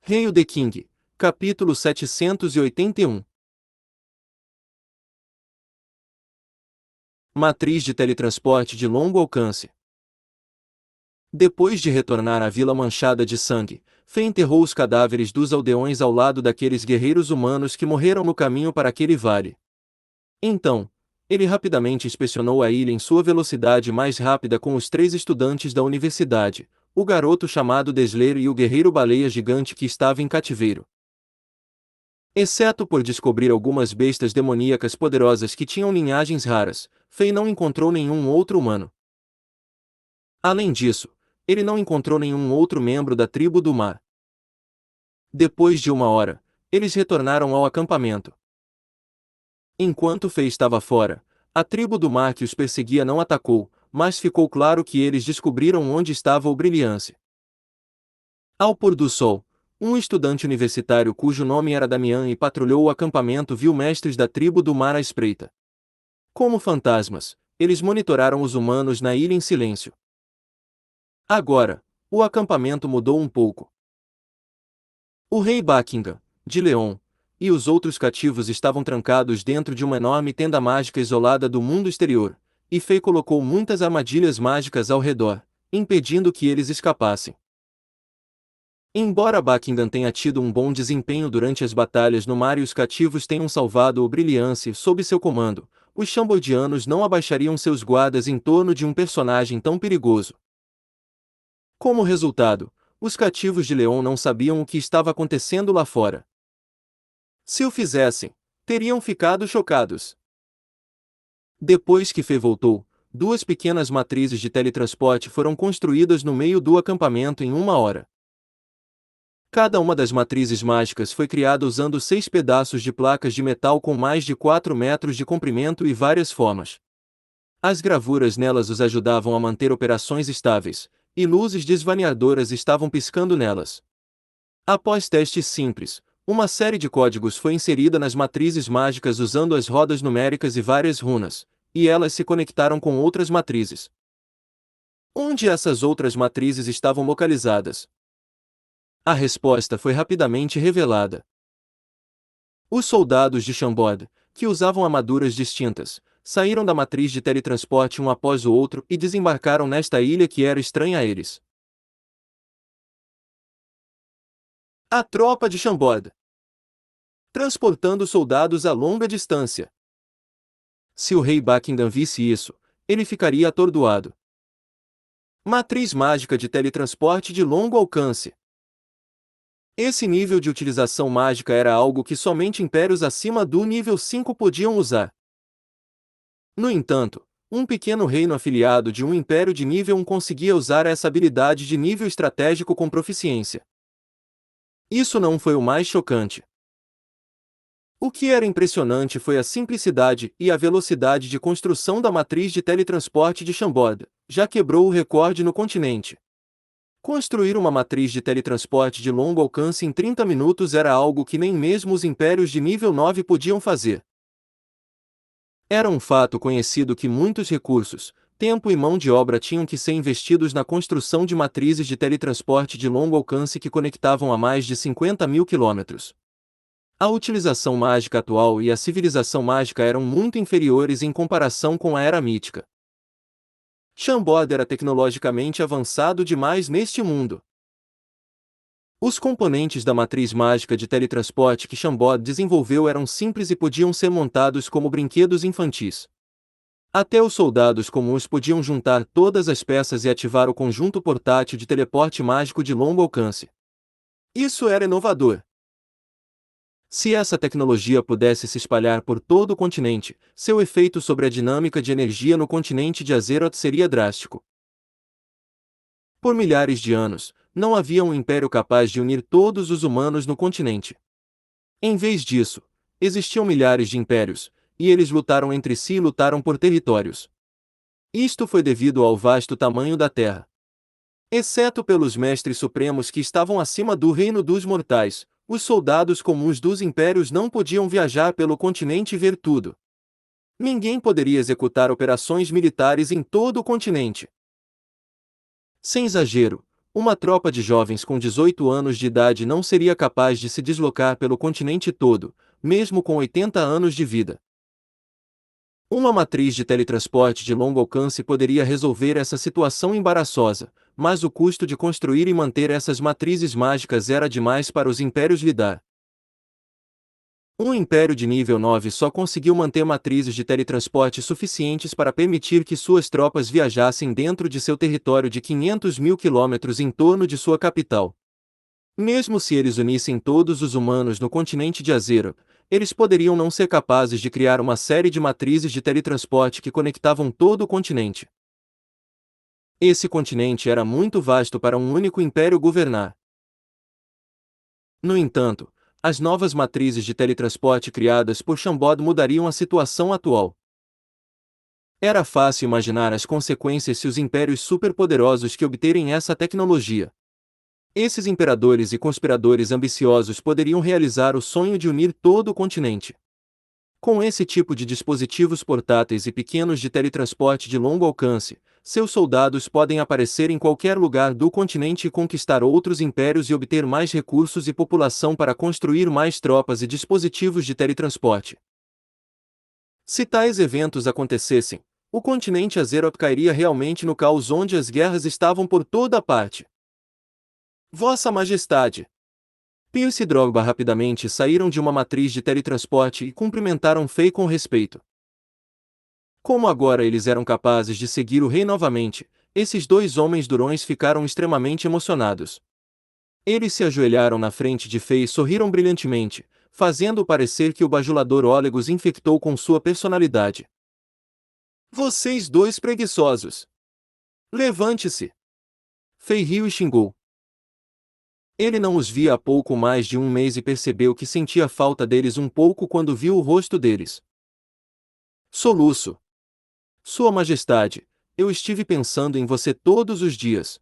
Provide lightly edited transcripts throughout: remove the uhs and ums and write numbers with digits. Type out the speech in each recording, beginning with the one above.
Hail the King, capítulo 781. Matriz de teletransporte de longo alcance. Depois de retornar à vila manchada de sangue, Fei enterrou os cadáveres dos aldeões ao lado daqueles guerreiros humanos que morreram no caminho para aquele vale. Então, ele rapidamente inspecionou a ilha em sua velocidade mais rápida com os 3 estudantes da universidade, o garoto chamado Desleiro e o guerreiro baleia gigante que estava em cativeiro. Exceto por descobrir algumas bestas demoníacas poderosas que tinham linhagens raras, Fei não encontrou nenhum outro humano. Além disso, ele não encontrou nenhum outro membro da tribo do mar. Depois de 1 hora, eles retornaram ao acampamento. Enquanto Fei estava fora, a tribo do mar que os perseguia não atacou, mas ficou claro que eles descobriram onde estava o Brilhance. Ao pôr do sol, um estudante universitário cujo nome era Damian e patrulhou o acampamento viu mestres da tribo do mar à espreita. Como fantasmas, eles monitoraram os humanos na ilha em silêncio. Agora, o acampamento mudou um pouco. O rei Buckingham, de Leon, e os outros cativos estavam trancados dentro de uma enorme tenda mágica isolada do mundo exterior, e Fei colocou muitas armadilhas mágicas ao redor, impedindo que eles escapassem. Embora Buckingham tenha tido um bom desempenho durante as batalhas no mar e os cativos tenham salvado o Brilhance sob seu comando, os Chambodianos não abaixariam seus guardas em torno de um personagem tão perigoso. Como resultado, os cativos de Leon não sabiam o que estava acontecendo lá fora. Se o fizessem, teriam ficado chocados. Depois que Fei voltou, 2 pequenas matrizes de teletransporte foram construídas no meio do acampamento em 1 hora. Cada uma das matrizes mágicas foi criada usando 6 pedaços de placas de metal com mais de 4 metros de comprimento e várias formas. As gravuras nelas os ajudavam a manter operações estáveis, e luzes desvaneadoras estavam piscando nelas. Após testes simples, uma série de códigos foi inserida nas matrizes mágicas usando as rodas numéricas e várias runas, e elas se conectaram com outras matrizes. Onde essas outras matrizes estavam localizadas? A resposta foi rapidamente revelada. Os soldados de Chambord, que usavam armaduras distintas, saíram da matriz de teletransporte um após o outro e desembarcaram nesta ilha que era estranha a eles. A tropa de Chambord, transportando soldados a longa distância. Se o rei Buckingham visse isso, ele ficaria atordoado. Matriz mágica de teletransporte de longo alcance. Esse nível de utilização mágica era algo que somente impérios acima do nível 5 podiam usar. No entanto, um pequeno reino afiliado de um império de nível 1 conseguia usar essa habilidade de nível estratégico com proficiência. Isso não foi o mais chocante. O que era impressionante foi a simplicidade e a velocidade de construção da matriz de teletransporte de Chambord, já quebrou o recorde no continente. Construir uma matriz de teletransporte de longo alcance em 30 minutos era algo que nem mesmo os impérios de nível 9 podiam fazer. Era um fato conhecido que muitos recursos, tempo e mão de obra tinham que ser investidos na construção de matrizes de teletransporte de longo alcance que conectavam a mais de 50.000 quilômetros. A utilização mágica atual e a civilização mágica eram muito inferiores em comparação com a Era Mítica. Chambord era tecnologicamente avançado demais neste mundo. Os componentes da matriz mágica de teletransporte que Chambord desenvolveu eram simples e podiam ser montados como brinquedos infantis. Até os soldados comuns podiam juntar todas as peças e ativar o conjunto portátil de teleporte mágico de longo alcance. Isso era inovador. Se essa tecnologia pudesse se espalhar por todo o continente, seu efeito sobre a dinâmica de energia no continente de Azeroth seria drástico. Por milhares de anos, não havia um império capaz de unir todos os humanos no continente. Em vez disso, existiam milhares de impérios, e eles lutaram entre si e lutaram por territórios. Isto foi devido ao vasto tamanho da Terra. Exceto pelos mestres supremos que estavam acima do reino dos mortais, os soldados comuns dos impérios não podiam viajar pelo continente e ver tudo. Ninguém poderia executar operações militares em todo o continente. Sem exagero, Uma tropa de jovens com 18 anos de idade não seria capaz de se deslocar pelo continente todo, mesmo com 80 anos de vida. Uma matriz de teletransporte de longo alcance poderia resolver essa situação embaraçosa, mas o custo de construir e manter essas matrizes mágicas era demais para os impérios lidar. Um império de nível 9 só conseguiu manter matrizes de teletransporte suficientes para permitir que suas tropas viajassem dentro de seu território de 500 mil quilômetros em torno de sua capital. Mesmo se eles unissem todos os humanos no continente de Azero, eles poderiam não ser capazes de criar uma série de matrizes de teletransporte que conectavam todo o continente. Esse continente era muito vasto para um único império governar. No entanto, as novas matrizes de teletransporte criadas por Shambod mudariam a situação atual. Era fácil imaginar as consequências se os impérios superpoderosos que obterem essa tecnologia. Esses imperadores e conspiradores ambiciosos poderiam realizar o sonho de unir todo o continente. Com esse tipo de dispositivos portáteis e pequenos de teletransporte de longo alcance, seus soldados podem aparecer em qualquer lugar do continente e conquistar outros impérios e obter mais recursos e população para construir mais tropas e dispositivos de teletransporte. Se tais eventos acontecessem, o continente Azeroth cairia realmente no caos onde as guerras estavam por toda parte. Vossa Majestade! Pierce e Drogba rapidamente saíram de uma matriz de teletransporte e cumprimentaram Fei com respeito. Como agora eles eram capazes de seguir o rei novamente, esses dois homens durões ficaram extremamente emocionados. Eles se ajoelharam na frente de Fei e sorriram brilhantemente, fazendo parecer que o bajulador Oleg os infectou com sua personalidade. Vocês dois preguiçosos! Levante-se! Fei riu e xingou. Ele não os via há pouco mais de um mês e percebeu que sentia falta deles um pouco quando viu o rosto deles. Soluço. Sua Majestade, eu estive pensando em você todos os dias.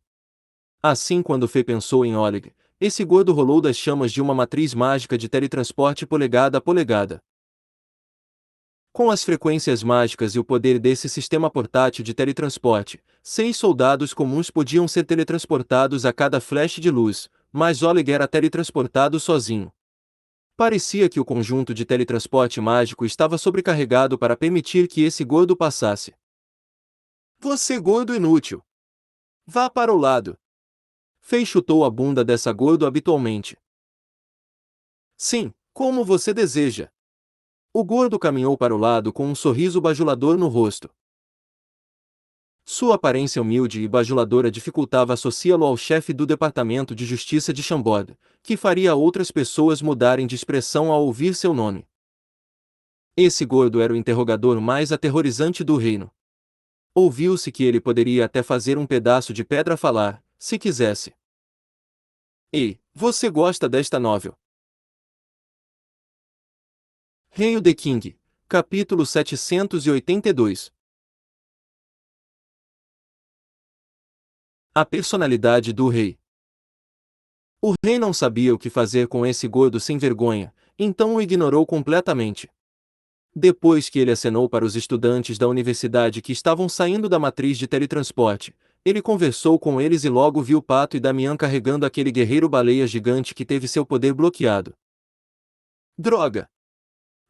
Assim, quando Fei pensou em Oleg, esse gordo rolou das chamas de uma matriz mágica de teletransporte polegada a polegada. Com as frequências mágicas e o poder desse sistema portátil de teletransporte, 6 soldados comuns podiam ser teletransportados a cada flash de luz, mas Oleg era teletransportado sozinho. Parecia que o conjunto de teletransporte mágico estava sobrecarregado para permitir que esse gordo passasse. Você gordo inútil! Vá para o lado! Fei chutou a bunda dessa gordo habitualmente. Sim, como você deseja. O gordo caminhou para o lado com um sorriso bajulador no rosto. Sua aparência humilde e bajuladora dificultava associá-lo ao chefe do Departamento de Justiça de Shambod, que faria outras pessoas mudarem de expressão ao ouvir seu nome. Esse gordo era o interrogador mais aterrorizante do reino. Ouviu-se que ele poderia até fazer um pedaço de pedra falar, se quisesse. Ei, você gosta desta novel? Hail the King, capítulo 782. A personalidade do rei. O rei não sabia o que fazer com esse gordo sem vergonha, então o ignorou completamente. Depois que ele acenou para os estudantes da universidade que estavam saindo da matriz de teletransporte, ele conversou com eles e logo viu Pato e Damian carregando aquele guerreiro-baleia gigante que teve seu poder bloqueado. Droga!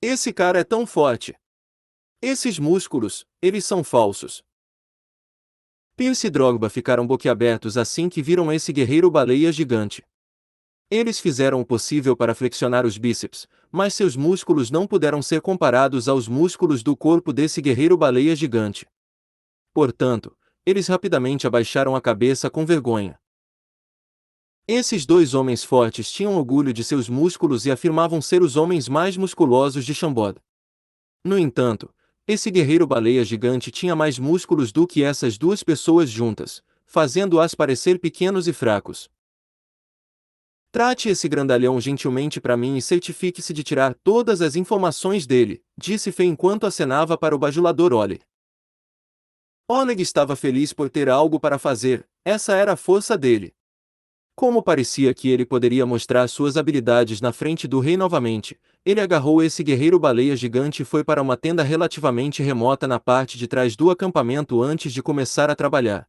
Esse cara é tão forte! Esses músculos, eles são falsos. Pierce e Drogba ficaram boquiabertos assim que viram esse guerreiro-baleia gigante. Eles fizeram o possível para flexionar os bíceps, mas seus músculos não puderam ser comparados aos músculos do corpo desse guerreiro-baleia gigante. Portanto, eles rapidamente abaixaram a cabeça com vergonha. Esses dois homens fortes tinham orgulho de seus músculos e afirmavam ser os homens mais musculosos de Shambod. No entanto, esse guerreiro-baleia gigante tinha mais músculos do que essas duas pessoas juntas, fazendo-as parecer pequenos e fracos. Trate esse grandalhão gentilmente para mim e certifique-se de tirar todas as informações dele, disse Fei enquanto acenava para o bajulador Oleg. Oleg estava feliz por ter algo para fazer, essa era a força dele. Como parecia que ele poderia mostrar suas habilidades na frente do rei novamente, ele agarrou esse guerreiro-baleia gigante e foi para uma tenda relativamente remota na parte de trás do acampamento antes de começar a trabalhar.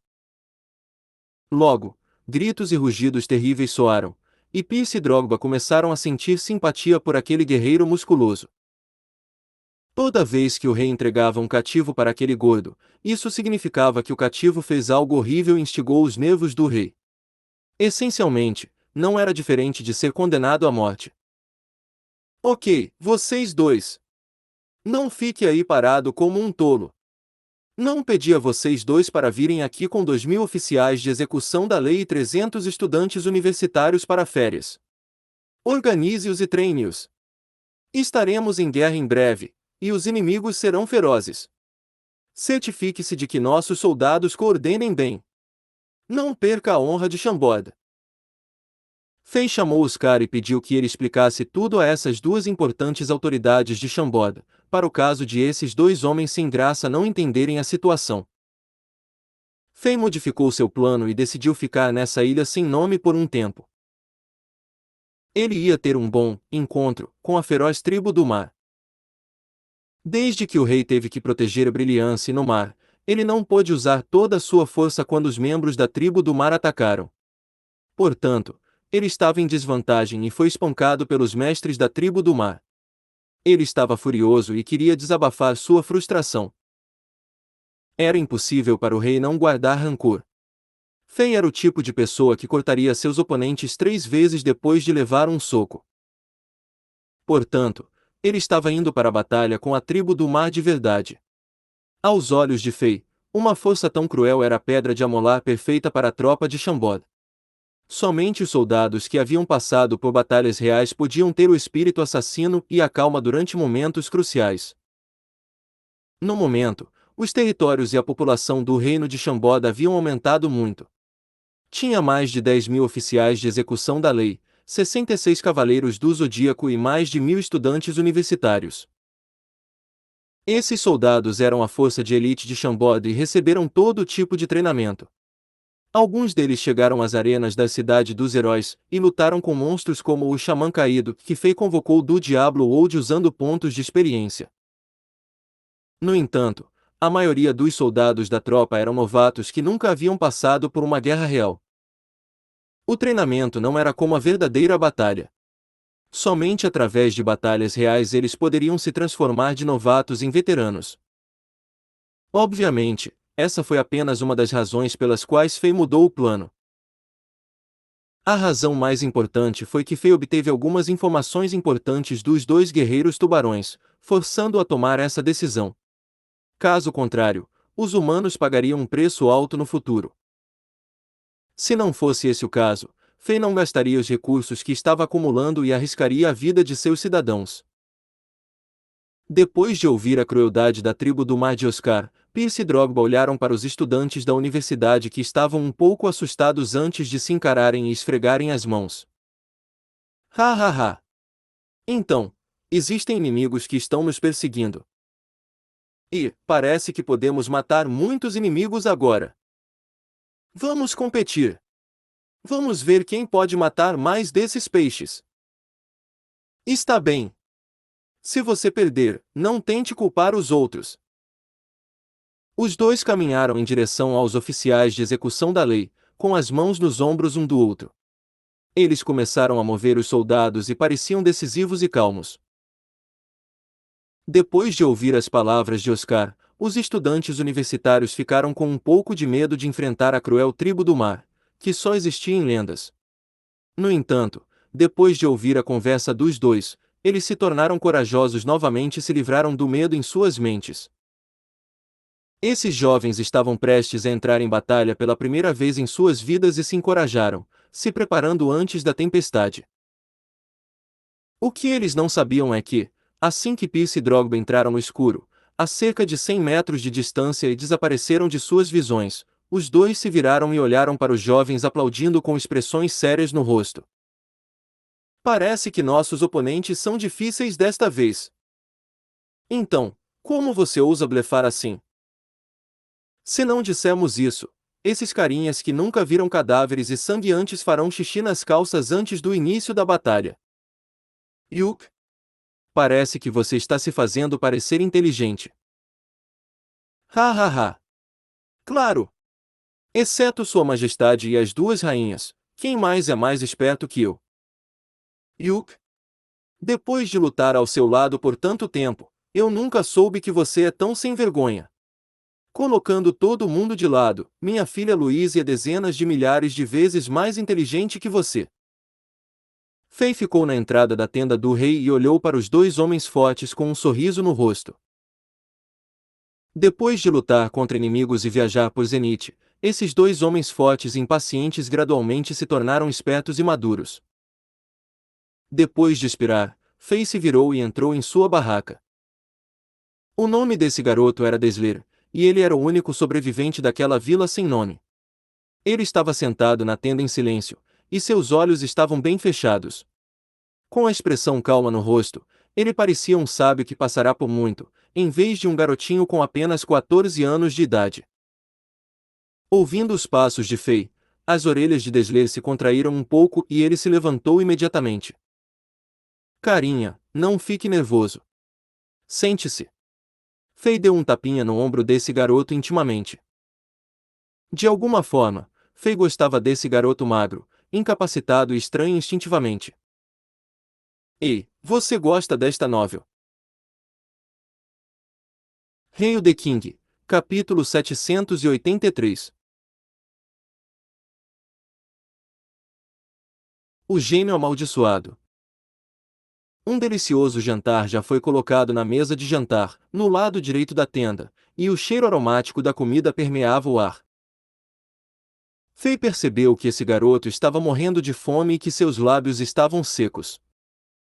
Logo, gritos e rugidos terríveis soaram, e Pierce e Drogba começaram a sentir simpatia por aquele guerreiro musculoso. Toda vez que o rei entregava um cativo para aquele gordo, isso significava que o cativo fez algo horrível e instigou os nervos do rei. Essencialmente, não era diferente de ser condenado à morte. Ok, vocês dois. Não fique aí parado como um tolo. Não pedi a vocês dois para virem aqui com 2.000 oficiais de execução da lei e 300 estudantes universitários para férias. Organize-os e treine-os. Estaremos em guerra em breve, e os inimigos serão ferozes. Certifique-se de que nossos soldados coordenem bem. Não perca a honra de Chambord. Fei chamou Oscar e pediu que ele explicasse tudo a essas duas importantes autoridades de Chambord, para o caso de esses dois homens sem graça não entenderem a situação. Fei modificou seu plano e decidiu ficar nessa ilha sem nome por um tempo. Ele ia ter um bom encontro com a feroz tribo do mar. Desde que o rei teve que proteger a Brilhance no mar, ele não pôde usar toda a sua força quando os membros da tribo do mar atacaram. Portanto, ele estava em desvantagem e foi espancado pelos mestres da tribo do mar. Ele estava furioso e queria desabafar sua frustração. Era impossível para o rei não guardar rancor. Fei era o tipo de pessoa que cortaria seus oponentes 3 vezes depois de levar um soco. Portanto, ele estava indo para a batalha com a tribo do mar de verdade. Aos olhos de Fei, uma força tão cruel era a pedra de amolar perfeita para a tropa de Chambord. Somente os soldados que haviam passado por batalhas reais podiam ter o espírito assassino e a calma durante momentos cruciais. No momento, os territórios e a população do reino de Chambord haviam aumentado muito. Tinha mais de 10.000 oficiais de execução da lei, 66 cavaleiros do Zodíaco e mais de 1.000 estudantes universitários. Esses soldados eram a força de elite de Chambord e receberam todo tipo de treinamento. Alguns deles chegaram às arenas da Cidade dos Heróis e lutaram com monstros como o Xamã Caído, que Fei convocou do Diablo Old usando pontos de experiência. No entanto, a maioria dos soldados da tropa eram novatos que nunca haviam passado por uma guerra real. O treinamento não era como a verdadeira batalha. Somente através de batalhas reais eles poderiam se transformar de novatos em veteranos. Obviamente, essa foi apenas uma das razões pelas quais Fei mudou o plano. A razão mais importante foi que Fei obteve algumas informações importantes dos dois guerreiros tubarões, forçando-o a tomar essa decisão. Caso contrário, os humanos pagariam um preço alto no futuro. Se não fosse esse o caso, Fei não gastaria os recursos que estava acumulando e arriscaria a vida de seus cidadãos. Depois de ouvir a crueldade da tribo do mar de Oscar, Pierce e Drogba olharam para os estudantes da universidade que estavam um pouco assustados antes de se encararem e esfregarem as mãos. Ha ha ha! Então, existem inimigos que estão nos perseguindo. E, parece que podemos matar muitos inimigos agora. Vamos competir. Vamos ver quem pode matar mais desses peixes. Está bem. Se você perder, não tente culpar os outros. Os dois caminharam em direção aos oficiais de execução da lei, com as mãos nos ombros um do outro. Eles começaram a mover os soldados e pareciam decisivos e calmos. Depois de ouvir as palavras de Oscar, os estudantes universitários ficaram com um pouco de medo de enfrentar a cruel tribo do mar, que só existia em lendas. No entanto, depois de ouvir a conversa dos dois, eles se tornaram corajosos novamente e se livraram do medo em suas mentes. Esses jovens estavam prestes a entrar em batalha pela primeira vez em suas vidas e se encorajaram, se preparando antes da tempestade. O que eles não sabiam é que, assim que Pierce e Drogba entraram no escuro, a cerca de 100 metros de distância e desapareceram de suas visões, os dois se viraram e olharam para os jovens aplaudindo com expressões sérias no rosto. Parece que nossos oponentes são difíceis desta vez. Então, como você ousa blefar assim? Se não dissermos isso, esses carinhas que nunca viram cadáveres e sangue antes farão xixi nas calças antes do início da batalha. Yuk. Parece que você está se fazendo parecer inteligente. Ha ha ha. Claro! Exceto Sua Majestade e as duas rainhas, quem mais é mais esperto que eu? Yuk. Depois de lutar ao seu lado por tanto tempo, eu nunca soube que você é tão sem vergonha. Colocando todo mundo de lado, minha filha Louise é dezenas de milhares de vezes mais inteligente que você. Fei ficou na entrada da tenda do rei e olhou para os dois homens fortes com um sorriso no rosto. Depois de lutar contra inimigos e viajar por Zenith, esses dois homens fortes e impacientes gradualmente se tornaram espertos e maduros. Depois de expirar, Fei se virou e entrou em sua barraca. O nome desse garoto era Deslir, e ele era o único sobrevivente daquela vila sem nome. Ele estava sentado na tenda em silêncio, e seus olhos estavam bem fechados. Com a expressão calma no rosto, ele parecia um sábio que passará por muito, em vez de um garotinho com apenas 14 anos de idade. Ouvindo os passos de Fei, as orelhas de Desler se contraíram um pouco e ele se levantou imediatamente. Carinha, não fique nervoso. Sente-se. Fei deu um tapinha no ombro desse garoto intimamente. De alguma forma, Fei gostava desse garoto magro, incapacitado e estranho instintivamente. Ei, você gosta desta novel? Hail the King, capítulo 783. O gênio amaldiçoado. Um delicioso jantar já foi colocado na mesa de jantar, no lado direito da tenda, e o cheiro aromático da comida permeava o ar. Fei percebeu que esse garoto estava morrendo de fome e que seus lábios estavam secos.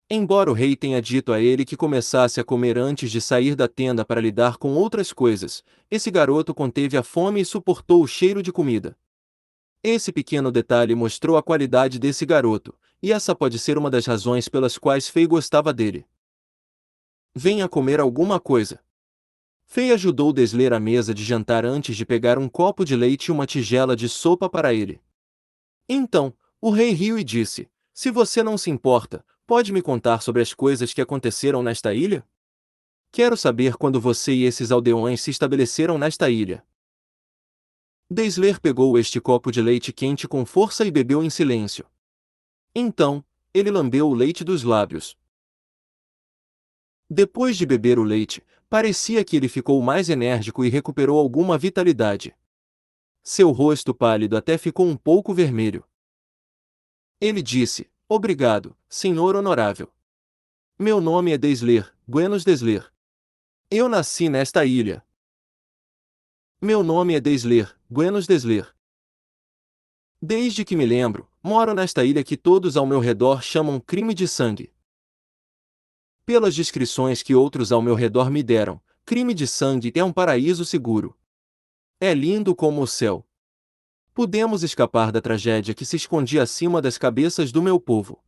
Embora o rei tenha dito a ele que começasse a comer antes de sair da tenda para lidar com outras coisas, esse garoto conteve a fome e suportou o cheiro de comida. Esse pequeno detalhe mostrou a qualidade desse garoto, e essa pode ser uma das razões pelas quais Fei gostava dele. Venha comer alguma coisa. Fei ajudou Desler à mesa de jantar antes de pegar um copo de leite e uma tigela de sopa para ele. Então, o rei riu e disse: Se você não se importa, pode me contar sobre as coisas que aconteceram nesta ilha? Quero saber quando você e esses aldeões se estabeleceram nesta ilha. Desler pegou este copo de leite quente com força e bebeu em silêncio. Então, ele lambeu o leite dos lábios. Depois de beber o leite, parecia que ele ficou mais enérgico e recuperou alguma vitalidade. Seu rosto pálido até ficou um pouco vermelho. Ele disse: Obrigado, senhor honorável. Meu nome é Desler, Buenos Desler. Eu nasci nesta ilha. Meu nome é Desler, Buenos Desler. Desde que me lembro, moro nesta ilha que todos ao meu redor chamam crime de sangue. Pelas descrições que outros ao meu redor me deram, crime de sangue é um paraíso seguro. É lindo como o céu. Pudemos escapar da tragédia que se escondia acima das cabeças do meu povo.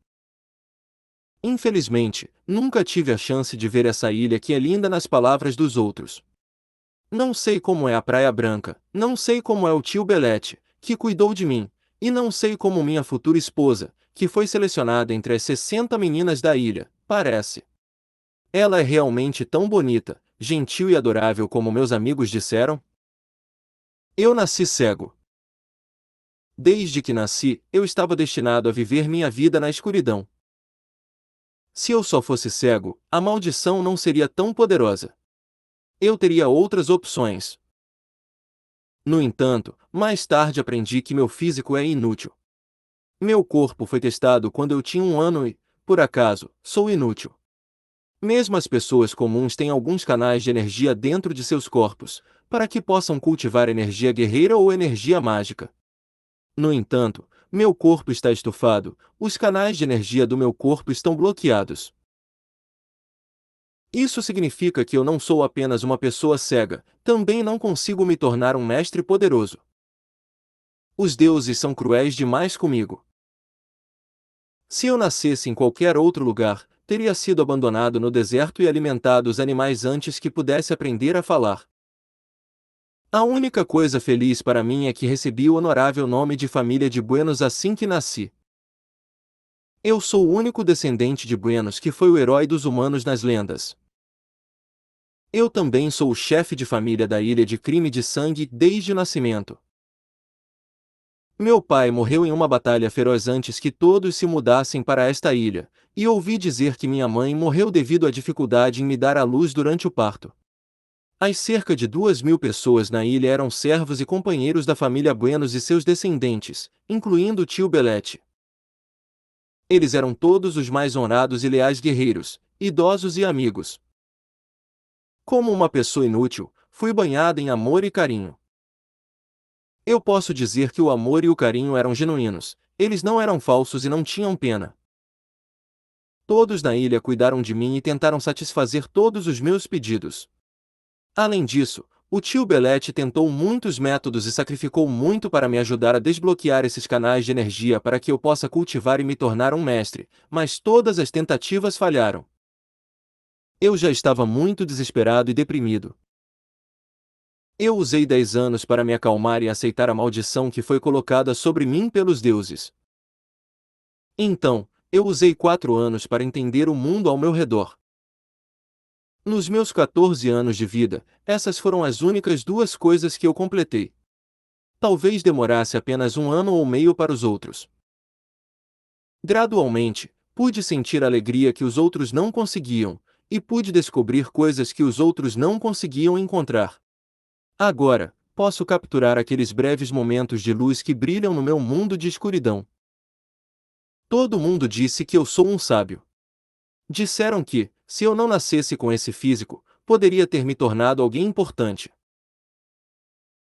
Infelizmente, nunca tive a chance de ver essa ilha que é linda nas palavras dos outros. Não sei como é a Praia Branca, não sei como é o tio Belete, que cuidou de mim, e não sei como minha futura esposa, que foi selecionada entre as 60 meninas da ilha, parece. Ela é realmente tão bonita, gentil e adorável como meus amigos disseram? Eu nasci cego. Desde que nasci, eu estava destinado a viver minha vida na escuridão. Se eu só fosse cego, a maldição não seria tão poderosa. Eu teria outras opções. No entanto, mais tarde aprendi que meu físico é inútil. Meu corpo foi testado quando eu tinha 1 ano e, por acaso, sou inútil. Mesmo as pessoas comuns têm alguns canais de energia dentro de seus corpos, para que possam cultivar energia guerreira ou energia mágica. No entanto, meu corpo está estufado, os canais de energia do meu corpo estão bloqueados. Isso significa que eu não sou apenas uma pessoa cega, também não consigo me tornar um mestre poderoso. Os deuses são cruéis demais comigo. Se eu nascesse em qualquer outro lugar, teria sido abandonado no deserto e alimentado os animais antes que pudesse aprender a falar. A única coisa feliz para mim é que recebi o honorável nome de família de Buenos assim que nasci. Eu sou o único descendente de Buenos que foi o herói dos humanos nas lendas. Eu também sou o chefe de família da ilha de crime de sangue desde o nascimento. Meu pai morreu em uma batalha feroz antes que todos se mudassem para esta ilha, e ouvi dizer que minha mãe morreu devido à dificuldade em me dar à luz durante o parto. As cerca de 2.000 pessoas na ilha eram servos e companheiros da família Buenos e seus descendentes, incluindo o tio Belete. Eles eram todos os mais honrados e leais guerreiros, idosos e amigos. Como uma pessoa inútil, fui banhada em amor e carinho. Eu posso dizer que o amor e o carinho eram genuínos, eles não eram falsos e não tinham pena. Todos na ilha cuidaram de mim e tentaram satisfazer todos os meus pedidos. Além disso, o tio Belete tentou muitos métodos e sacrificou muito para me ajudar a desbloquear esses canais de energia para que eu possa cultivar e me tornar um mestre, mas todas as tentativas falharam. Eu já estava muito desesperado e deprimido. Eu usei 10 anos para me acalmar e aceitar a maldição que foi colocada sobre mim pelos deuses. Então, eu usei 4 anos para entender o mundo ao meu redor. Nos meus 14 anos de vida, essas foram as únicas 2 coisas que eu completei. Talvez demorasse apenas 1 ano ou meio para os outros. Gradualmente, pude sentir a alegria que os outros não conseguiam, e pude descobrir coisas que os outros não conseguiam encontrar. Agora, posso capturar aqueles breves momentos de luz que brilham no meu mundo de escuridão. Todo mundo disse que eu sou um sábio. Disseram que, se eu não nascesse com esse físico, poderia ter me tornado alguém importante.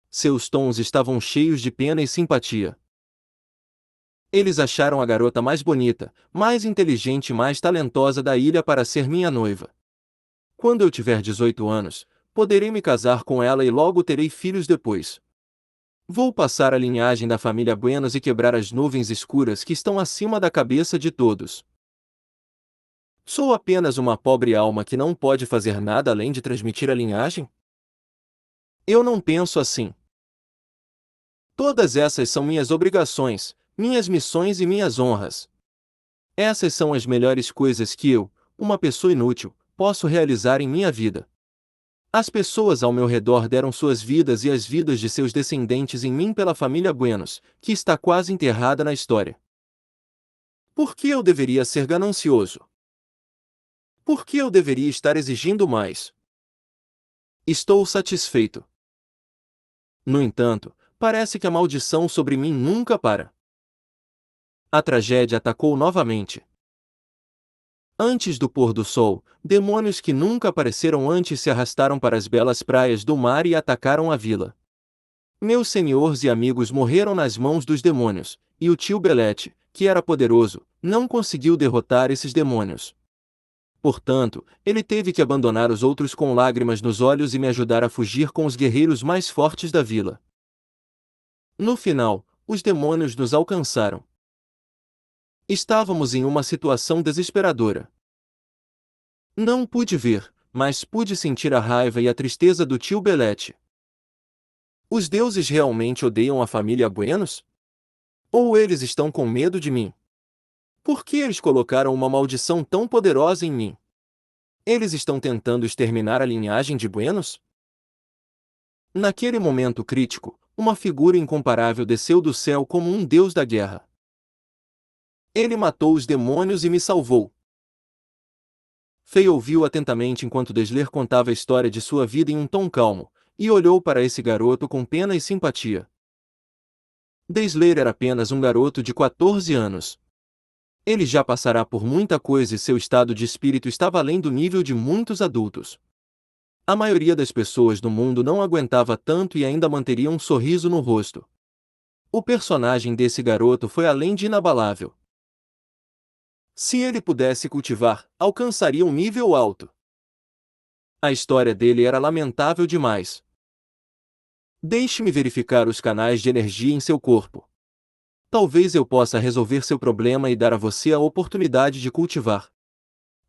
Seus tons estavam cheios de pena e simpatia. Eles acharam a garota mais bonita, mais inteligente e mais talentosa da ilha para ser minha noiva. Quando eu tiver 18 anos, poderei me casar com ela e logo terei filhos depois. Vou passar a linhagem da família Buenos e quebrar as nuvens escuras que estão acima da cabeça de todos. Sou apenas uma pobre alma que não pode fazer nada além de transmitir a linhagem? Eu não penso assim. Todas essas são minhas obrigações, minhas missões e minhas honras. Essas são as melhores coisas que eu, uma pessoa inútil, posso realizar em minha vida. As pessoas ao meu redor deram suas vidas e as vidas de seus descendentes em mim pela família Buenos, que está quase enterrada na história. Por que eu deveria ser ganancioso? Por que eu deveria estar exigindo mais? Estou satisfeito. No entanto, parece que a maldição sobre mim nunca para. A tragédia atacou novamente. Antes do pôr do sol, demônios que nunca apareceram antes se arrastaram para as belas praias do mar e atacaram a vila. Meus senhores e amigos morreram nas mãos dos demônios, e o tio Belete, que era poderoso, não conseguiu derrotar esses demônios. Portanto, ele teve que abandonar os outros com lágrimas nos olhos e me ajudar a fugir com os guerreiros mais fortes da vila. No final, os demônios nos alcançaram. Estávamos em uma situação desesperadora. Não pude ver, mas pude sentir a raiva e a tristeza do tio Belete. Os deuses realmente odeiam a família Buenos? Ou eles estão com medo de mim? Por que eles colocaram uma maldição tão poderosa em mim? Eles estão tentando exterminar a linhagem de Buenos? Naquele momento crítico, uma figura incomparável desceu do céu como um deus da guerra. Ele matou os demônios e me salvou. Fei ouviu atentamente enquanto Desler contava a história de sua vida em um tom calmo, e olhou para esse garoto com pena e simpatia. Desler era apenas um garoto de 14 anos. Ele já passará por muita coisa e seu estado de espírito estava além do nível de muitos adultos. A maioria das pessoas no mundo não aguentava tanto e ainda manteria um sorriso no rosto. O personagem desse garoto foi além de inabalável. Se ele pudesse cultivar, alcançaria um nível alto. A história dele era lamentável demais. Deixe-me verificar os canais de energia em seu corpo. Talvez eu possa resolver seu problema e dar a você a oportunidade de cultivar.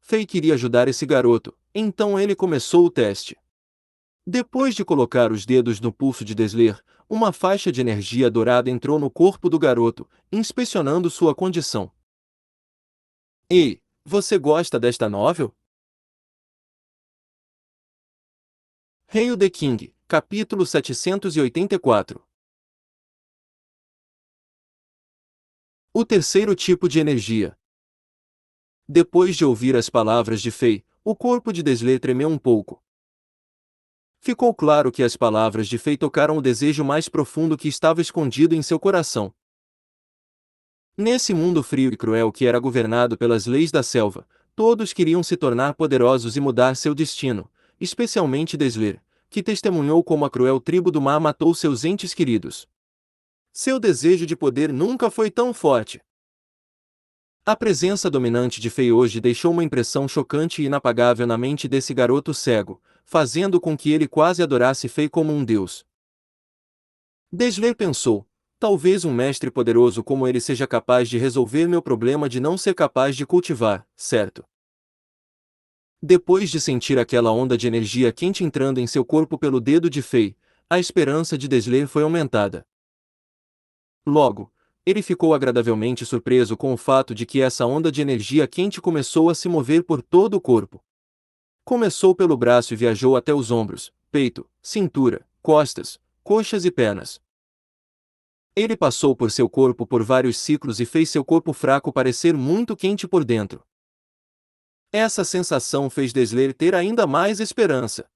Fei queria ajudar esse garoto, então ele começou o teste. Depois de colocar os dedos no pulso de Desler, uma faixa de energia dourada entrou no corpo do garoto, inspecionando sua condição. Ei, você gosta desta novel? Hail the King, capítulo 784. O terceiro tipo de energia. Depois de ouvir as palavras de Fei, o corpo de Desley tremeu um pouco. Ficou claro que as palavras de Fei tocaram o desejo mais profundo que estava escondido em seu coração. Nesse mundo frio e cruel que era governado pelas leis da selva, todos queriam se tornar poderosos e mudar seu destino, especialmente Desley, que testemunhou como a cruel tribo do mar matou seus entes queridos. Seu desejo de poder nunca foi tão forte. A presença dominante de Fei hoje deixou uma impressão chocante e inapagável na mente desse garoto cego, fazendo com que ele quase adorasse Fei como um deus. Desley pensou: talvez um mestre poderoso como ele seja capaz de resolver meu problema de não ser capaz de cultivar, certo? Depois de sentir aquela onda de energia quente entrando em seu corpo pelo dedo de Fei, a esperança de Desley foi aumentada. Logo, ele ficou agradavelmente surpreso com o fato de que essa onda de energia quente começou a se mover por todo o corpo. Começou pelo braço e viajou até os ombros, peito, cintura, costas, coxas e pernas. Ele passou por seu corpo por vários ciclos e fez seu corpo fraco parecer muito quente por dentro. Essa sensação fez Desley ter ainda mais esperança.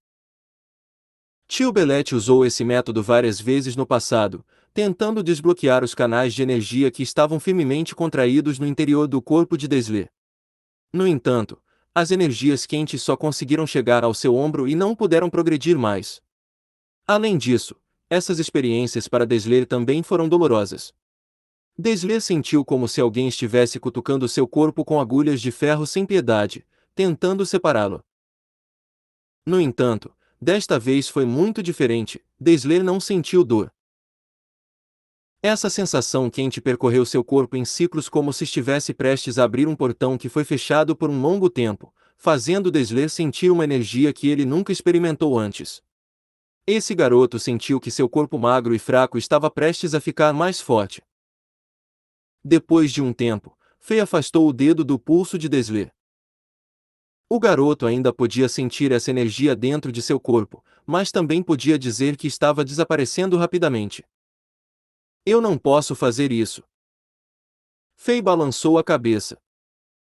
Tio Belete usou esse método várias vezes no passado, tentando desbloquear os canais de energia que estavam firmemente contraídos no interior do corpo de Desley. No entanto, as energias quentes só conseguiram chegar ao seu ombro e não puderam progredir mais. Além disso, essas experiências para Desley também foram dolorosas. Desley sentiu como se alguém estivesse cutucando seu corpo com agulhas de ferro sem piedade, tentando separá-lo. No entanto, desta vez foi muito diferente, Desley não sentiu dor. Essa sensação quente percorreu seu corpo em ciclos como se estivesse prestes a abrir um portão que foi fechado por um longo tempo, fazendo Desley sentir uma energia que ele nunca experimentou antes. Esse garoto sentiu que seu corpo magro e fraco estava prestes a ficar mais forte. Depois de um tempo, Fei afastou o dedo do pulso de Desley. O garoto ainda podia sentir essa energia dentro de seu corpo, mas também podia dizer que estava desaparecendo rapidamente. Eu não posso fazer isso. Fei balançou a cabeça.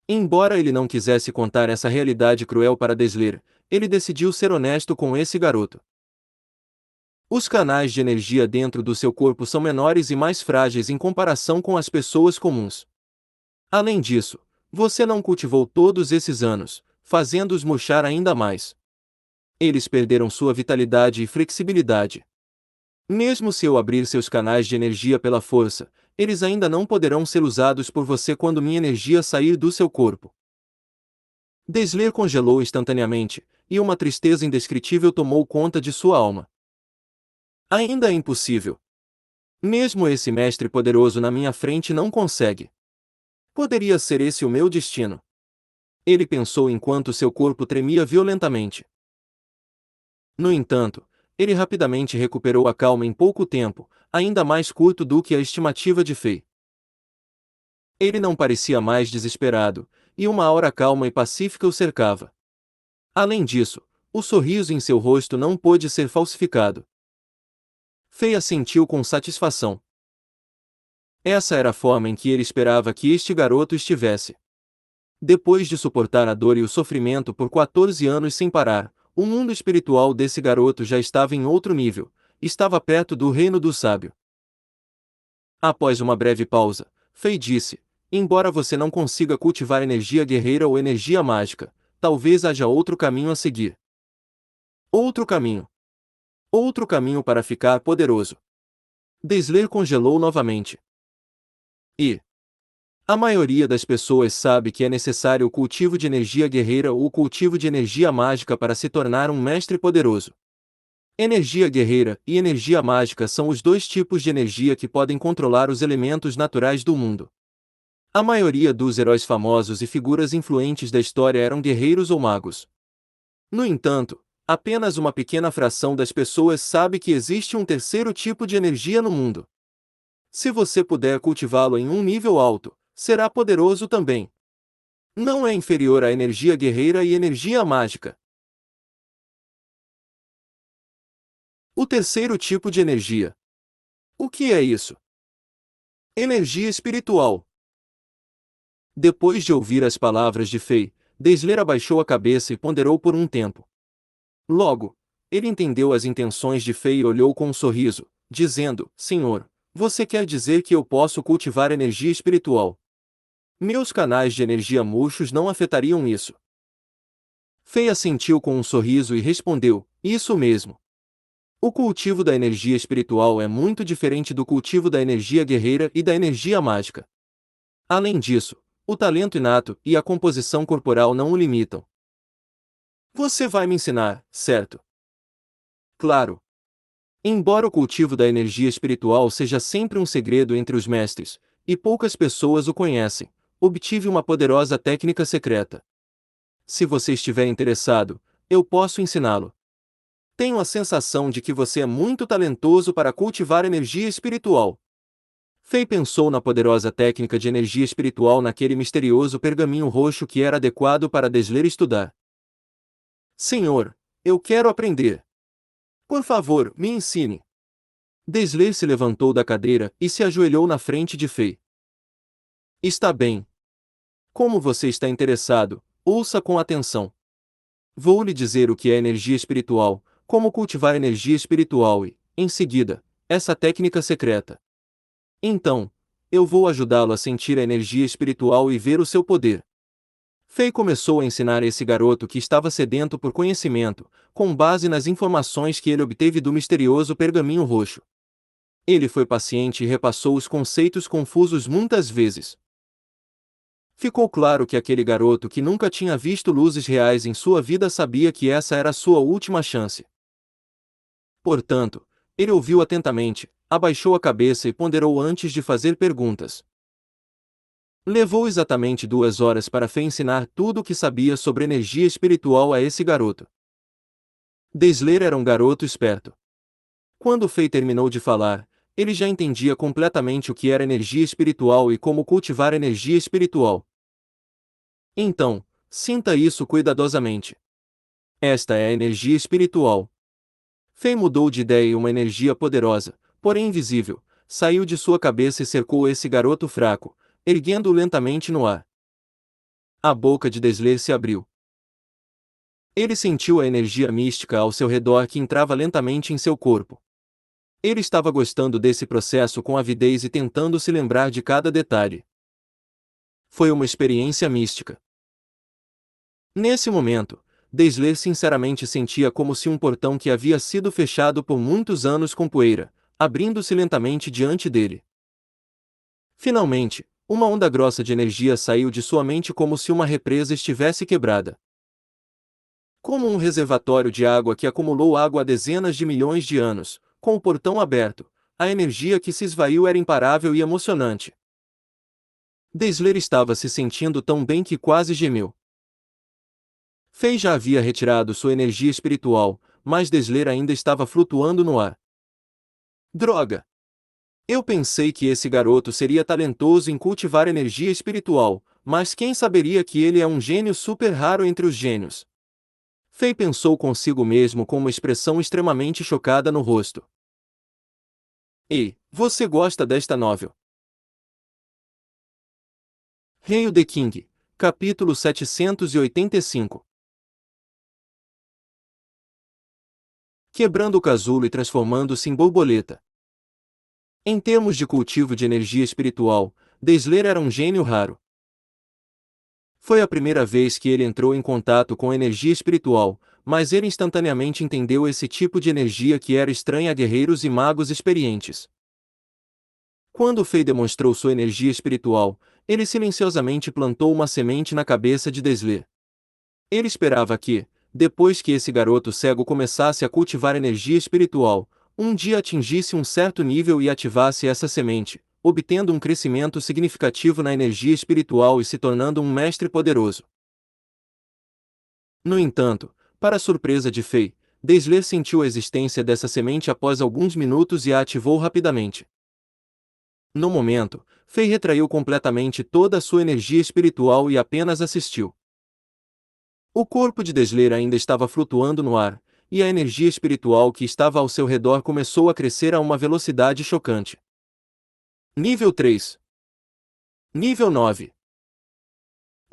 Embora ele não quisesse contar essa realidade cruel para Desley, ele decidiu ser honesto com esse garoto. Os canais de energia dentro do seu corpo são menores e mais frágeis em comparação com as pessoas comuns. Além disso, você não cultivou todos esses anos, fazendo-os murchar ainda mais. Eles perderam sua vitalidade e flexibilidade. Mesmo se eu abrir seus canais de energia pela força, eles ainda não poderão ser usados por você quando minha energia sair do seu corpo. Desley congelou instantaneamente, e uma tristeza indescritível tomou conta de sua alma. Ainda é impossível. Mesmo esse mestre poderoso na minha frente não consegue. Poderia ser esse o meu destino. Ele pensou enquanto seu corpo tremia violentamente. No entanto, ele rapidamente recuperou a calma em pouco tempo, ainda mais curto do que a estimativa de Fei. Ele não parecia mais desesperado, e uma aura calma e pacífica o cercava. Além disso, o sorriso em seu rosto não pôde ser falsificado. Fei assentiu com satisfação. Essa era a forma em que ele esperava que este garoto estivesse. Depois de suportar a dor e o sofrimento por 14 anos sem parar, o mundo espiritual desse garoto já estava em outro nível, estava perto do reino do sábio. Após uma breve pausa, Fei disse: embora você não consiga cultivar energia guerreira ou energia mágica, talvez haja outro caminho a seguir. Outro caminho. Outro caminho para ficar poderoso. Desley congelou novamente. E a maioria das pessoas sabe que é necessário o cultivo de energia guerreira ou o cultivo de energia mágica para se tornar um mestre poderoso. Energia guerreira e energia mágica são os dois tipos de energia que podem controlar os elementos naturais do mundo. A maioria dos heróis famosos e figuras influentes da história eram guerreiros ou magos. No entanto, apenas uma pequena fração das pessoas sabe que existe um terceiro tipo de energia no mundo. Se você puder cultivá-lo em um nível alto, será poderoso também. Não é inferior à energia guerreira e energia mágica. O terceiro tipo de energia. O que é isso? Energia espiritual. Depois de ouvir as palavras de Fei, Desler abaixou a cabeça e ponderou por um tempo. Logo, ele entendeu as intenções de Fei e olhou com um sorriso, dizendo: Senhor, você quer dizer que eu posso cultivar energia espiritual? Meus canais de energia murchos não afetariam isso. Fei assentiu com um sorriso e respondeu: Isso mesmo. O cultivo da energia espiritual é muito diferente do cultivo da energia guerreira e da energia mágica. Além disso, o talento inato e a composição corporal não o limitam. Você vai me ensinar, certo? Claro. Embora o cultivo da energia espiritual seja sempre um segredo entre os mestres, e poucas pessoas o conhecem, obtive uma poderosa técnica secreta. Se você estiver interessado, eu posso ensiná-lo. Tenho a sensação de que você é muito talentoso para cultivar energia espiritual. Fei pensou na poderosa técnica de energia espiritual naquele misterioso pergaminho roxo que era adequado para Desler estudar. Senhor, eu quero aprender. Por favor, me ensine. Desler se levantou da cadeira e se ajoelhou na frente de Fei. Está bem. Como você está interessado, ouça com atenção. Vou lhe dizer o que é energia espiritual, como cultivar energia espiritual e, em seguida, essa técnica secreta. Então, eu vou ajudá-lo a sentir a energia espiritual e ver o seu poder. Fei começou a ensinar esse garoto que estava sedento por conhecimento, com base nas informações que ele obteve do misterioso pergaminho roxo. Ele foi paciente e repassou os conceitos confusos muitas vezes. Ficou claro que aquele garoto que nunca tinha visto luzes reais em sua vida sabia que essa era a sua última chance. Portanto, ele ouviu atentamente, abaixou a cabeça e ponderou antes de fazer perguntas. Levou exatamente 2 horas para Fei ensinar tudo o que sabia sobre energia espiritual a esse garoto. Desler era um garoto esperto. Quando Fei terminou de falar, ele já entendia completamente o que era energia espiritual e como cultivar energia espiritual. Então, sinta isso cuidadosamente. Esta é a energia espiritual. Fei mudou de ideia e uma energia poderosa, porém invisível, saiu de sua cabeça e cercou esse garoto fraco, erguendo-o lentamente no ar. A boca de Desler se abriu. Ele sentiu a energia mística ao seu redor que entrava lentamente em seu corpo. Ele estava gostando desse processo com avidez e tentando se lembrar de cada detalhe. Foi uma experiência mística. Nesse momento, Desler sinceramente sentia como se um portão que havia sido fechado por muitos anos com poeira, abrindo-se lentamente diante dele. Finalmente, uma onda grossa de energia saiu de sua mente como se uma represa estivesse quebrada. Como um reservatório de água que acumulou água há dezenas de milhões de anos, com o portão aberto, a energia que se esvaiu era imparável e emocionante. Desler estava se sentindo tão bem que quase gemeu. Fei já havia retirado sua energia espiritual, mas Desler ainda estava flutuando no ar. Droga! Eu pensei que esse garoto seria talentoso em cultivar energia espiritual, mas quem saberia que ele é um gênio super raro entre os gênios? Fei pensou consigo mesmo com uma expressão extremamente chocada no rosto. Ei, você gosta desta novel? Hail the King, capítulo 785. Quebrando o casulo e transformando-se em borboleta. Em termos de cultivo de energia espiritual, Desler era um gênio raro. Foi a primeira vez que ele entrou em contato com energia espiritual, mas ele instantaneamente entendeu esse tipo de energia que era estranha a guerreiros e magos experientes. Quando Fei demonstrou sua energia espiritual, ele silenciosamente plantou uma semente na cabeça de Desler. Ele esperava que, depois que esse garoto cego começasse a cultivar energia espiritual, um dia atingisse um certo nível e ativasse essa semente, obtendo um crescimento significativo na energia espiritual e se tornando um mestre poderoso. No entanto, para a surpresa de Fei, Desler sentiu a existência dessa semente após alguns minutos e a ativou rapidamente. No momento, Fei retraiu completamente toda a sua energia espiritual e apenas assistiu. O corpo de Desler ainda estava flutuando no ar, e a energia espiritual que estava ao seu redor começou a crescer a uma velocidade chocante. Nível 3. Nível 9.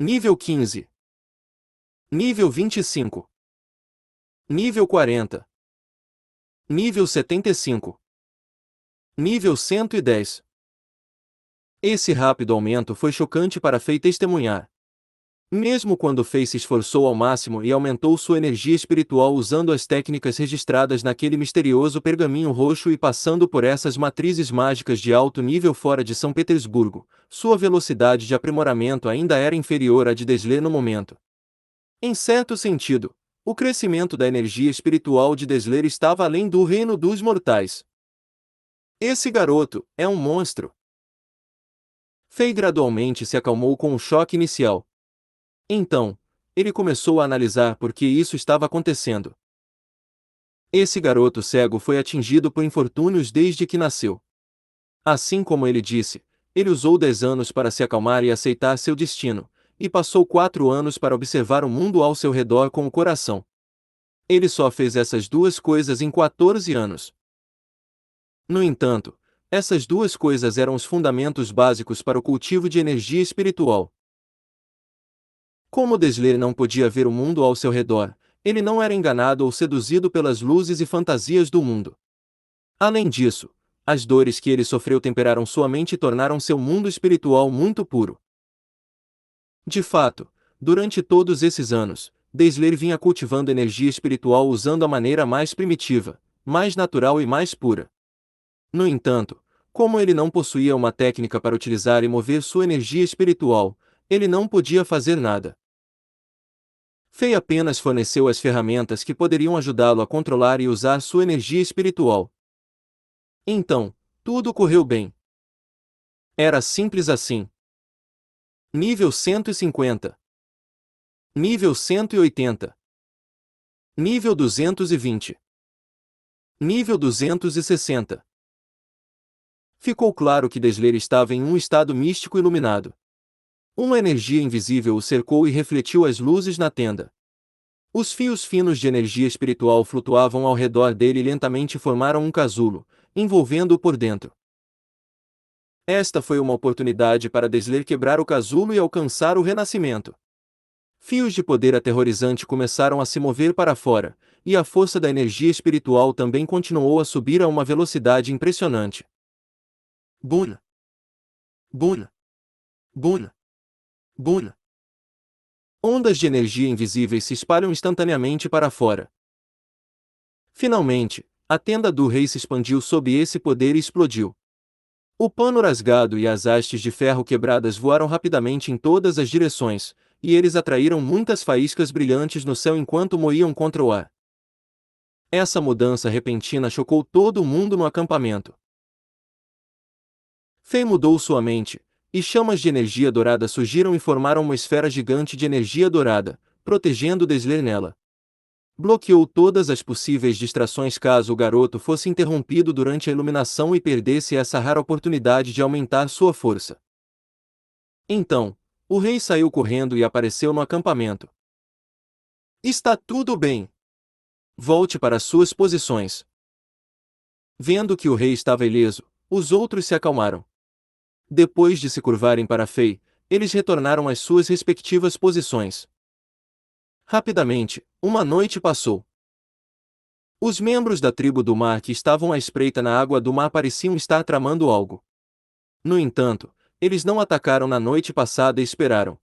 Nível 15. Nível 25. Nível 40. Nível 75. Nível 110. Esse rápido aumento foi chocante para Fei testemunhar. Mesmo quando Fei se esforçou ao máximo e aumentou sua energia espiritual usando as técnicas registradas naquele misterioso pergaminho roxo e passando por essas matrizes mágicas de alto nível fora de São Petersburgo, sua velocidade de aprimoramento ainda era inferior à de Desler no momento. Em certo sentido, o crescimento da energia espiritual de Desler estava além do reino dos mortais. Esse garoto é um monstro. Fei gradualmente se acalmou com o choque inicial. Então, ele começou a analisar por que isso estava acontecendo. Esse garoto cego foi atingido por infortúnios desde que nasceu. Assim como ele disse, ele usou 10 anos para se acalmar e aceitar seu destino, e passou 4 anos para observar o mundo ao seu redor com o coração. Ele só fez essas duas coisas em 14 anos. No entanto, essas duas coisas eram os fundamentos básicos para o cultivo de energia espiritual. Como Desler não podia ver o mundo ao seu redor, ele não era enganado ou seduzido pelas luzes e fantasias do mundo. Além disso, as dores que ele sofreu temperaram sua mente e tornaram seu mundo espiritual muito puro. De fato, durante todos esses anos, Desler vinha cultivando energia espiritual usando a maneira mais primitiva, mais natural e mais pura. No entanto, como ele não possuía uma técnica para utilizar e mover sua energia espiritual, ele não podia fazer nada. Fei apenas forneceu as ferramentas que poderiam ajudá-lo a controlar e usar sua energia espiritual. Então, tudo correu bem. Era simples assim. Nível 150. Nível 180. Nível 220. Nível 260. Ficou claro que Desler estava em um estado místico iluminado. Uma energia invisível o cercou e refletiu as luzes na tenda. Os fios finos de energia espiritual flutuavam ao redor dele e lentamente formaram um casulo, envolvendo-o por dentro. Esta foi uma oportunidade para Desler quebrar o casulo e alcançar o renascimento. Fios de poder aterrorizante começaram a se mover para fora, e a força da energia espiritual também continuou a subir a uma velocidade impressionante. Buna! Buna! Buna! Buna! Ondas de energia invisíveis se espalham instantaneamente para fora. Finalmente, a tenda do rei se expandiu sob esse poder e explodiu. O pano rasgado e as hastes de ferro quebradas voaram rapidamente em todas as direções, e eles atraíram muitas faíscas brilhantes no céu enquanto moíam contra o ar. Essa mudança repentina chocou todo mundo no acampamento. Fei mudou sua mente, e chamas de energia dourada surgiram e formaram uma esfera gigante de energia dourada, protegendo Desler nela. Bloqueou todas as possíveis distrações caso o garoto fosse interrompido durante a iluminação e perdesse essa rara oportunidade de aumentar sua força. Então, o rei saiu correndo e apareceu no acampamento. Está tudo bem. Volte para suas posições. Vendo que o rei estava ileso, os outros se acalmaram. Depois de se curvarem para Fei, eles retornaram às suas respectivas posições. Rapidamente, uma noite passou. Os membros da tribo do mar que estavam à espreita na água do mar pareciam estar tramando algo. No entanto, eles não atacaram na noite passada e esperaram.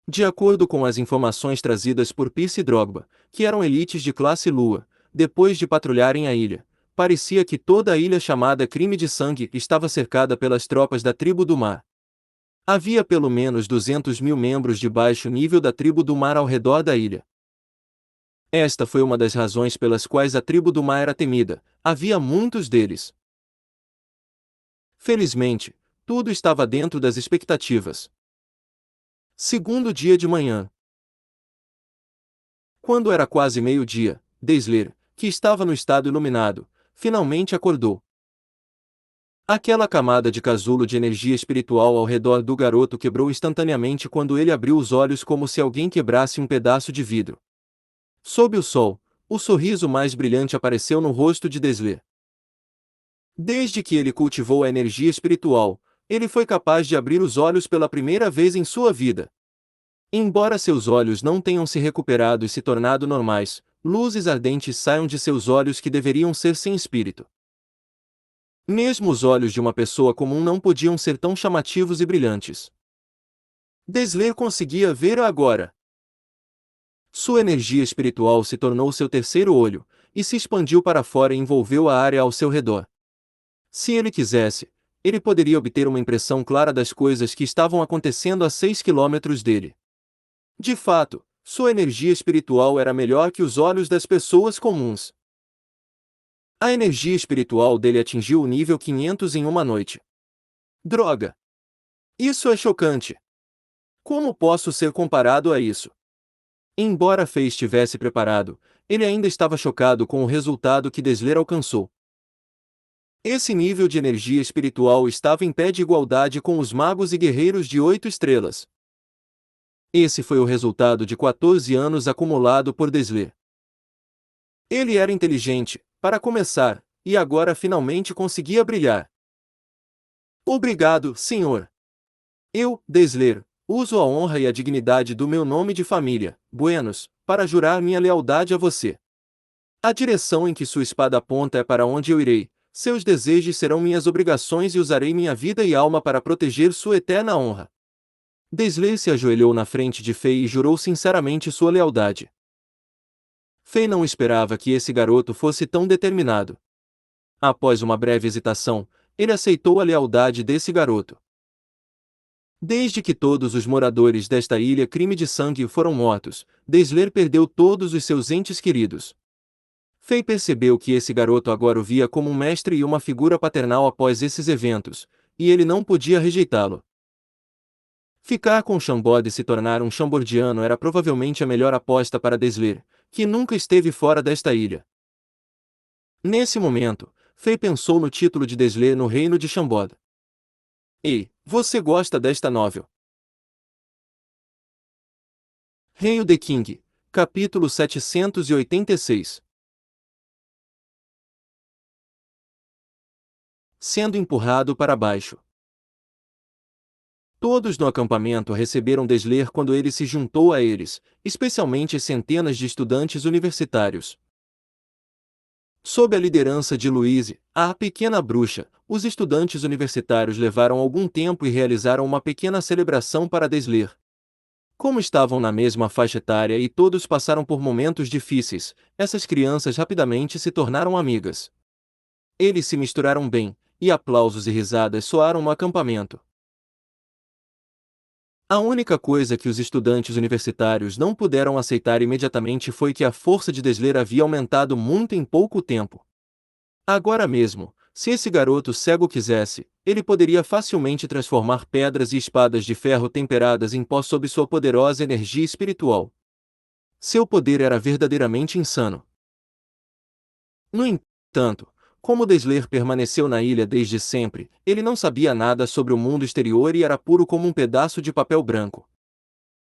De acordo com as informações trazidas por Pierce e Drogba, que eram elites de classe Lua, depois de patrulharem a ilha, parecia que toda a ilha chamada Crime de Sangue estava cercada pelas tropas da tribo do mar. Havia pelo menos 200.000 membros de baixo nível da tribo do mar ao redor da ilha. Esta foi uma das razões pelas quais a tribo do mar era temida, havia muitos deles. Felizmente, tudo estava dentro das expectativas. Segundo dia de manhã. Quando era quase meio-dia, Desler, que estava no estado iluminado, finalmente acordou. Aquela camada de casulo de energia espiritual ao redor do garoto quebrou instantaneamente quando ele abriu os olhos como se alguém quebrasse um pedaço de vidro. Sob o sol, o sorriso mais brilhante apareceu no rosto de Desler. Desde que ele cultivou a energia espiritual, ele foi capaz de abrir os olhos pela primeira vez em sua vida. Embora seus olhos não tenham se recuperado e se tornado normais, luzes ardentes saiam de seus olhos que deveriam ser sem espírito. Mesmo os olhos de uma pessoa comum não podiam ser tão chamativos e brilhantes. Desler conseguia ver agora. Sua energia espiritual se tornou seu terceiro olho, e se expandiu para fora e envolveu a área ao seu redor. Se ele quisesse, ele poderia obter uma impressão clara das coisas que estavam acontecendo a 6 quilômetros dele. De fato, sua energia espiritual era melhor que os olhos das pessoas comuns. A energia espiritual dele atingiu o nível 500 em uma noite. Droga! Isso é chocante! Como posso ser comparado a isso? Embora Fei estivesse preparado, ele ainda estava chocado com o resultado que Desler alcançou. Esse nível de energia espiritual estava em pé de igualdade com os magos e guerreiros de 8 estrelas. Esse foi o resultado de 14 anos acumulado por Desler. Ele era inteligente, para começar, e agora finalmente conseguia brilhar. Obrigado, senhor. Eu, Desler, uso a honra e a dignidade do meu nome de família, Buenos, para jurar minha lealdade a você. A direção em que sua espada aponta é para onde eu irei, seus desejos serão minhas obrigações e usarei minha vida e alma para proteger sua eterna honra. Desler se ajoelhou na frente de Fei e jurou sinceramente sua lealdade. Fei não esperava que esse garoto fosse tão determinado. Após uma breve hesitação, ele aceitou a lealdade desse garoto. Desde que todos os moradores desta ilha crime de sangue foram mortos, Desler perdeu todos os seus entes queridos. Fei percebeu que esse garoto agora o via como um mestre e uma figura paternal após esses eventos, e ele não podia rejeitá-lo. Ficar com Chambord e se tornar um chambordiano era provavelmente a melhor aposta para Desler, que nunca esteve fora desta ilha. Nesse momento, Fei pensou no título de Desler no reino de Chambord. Ei, você gosta desta novel? Hail the King, capítulo 786. Sendo empurrado para baixo. Todos no acampamento receberam Desler quando ele se juntou a eles, especialmente centenas de estudantes universitários. Sob a liderança de Louise, a pequena bruxa, os estudantes universitários levaram algum tempo e realizaram uma pequena celebração para Desler. Como estavam na mesma faixa etária e todos passaram por momentos difíceis, essas crianças rapidamente se tornaram amigas. Eles se misturaram bem, e aplausos e risadas soaram no acampamento. A única coisa que os estudantes universitários não puderam aceitar imediatamente foi que a força de Desler havia aumentado muito em pouco tempo. Agora mesmo, se esse garoto cego quisesse, ele poderia facilmente transformar pedras e espadas de ferro temperadas em pó sob sua poderosa energia espiritual. Seu poder era verdadeiramente insano. No entanto, como Desler permaneceu na ilha desde sempre, ele não sabia nada sobre o mundo exterior e era puro como um pedaço de papel branco.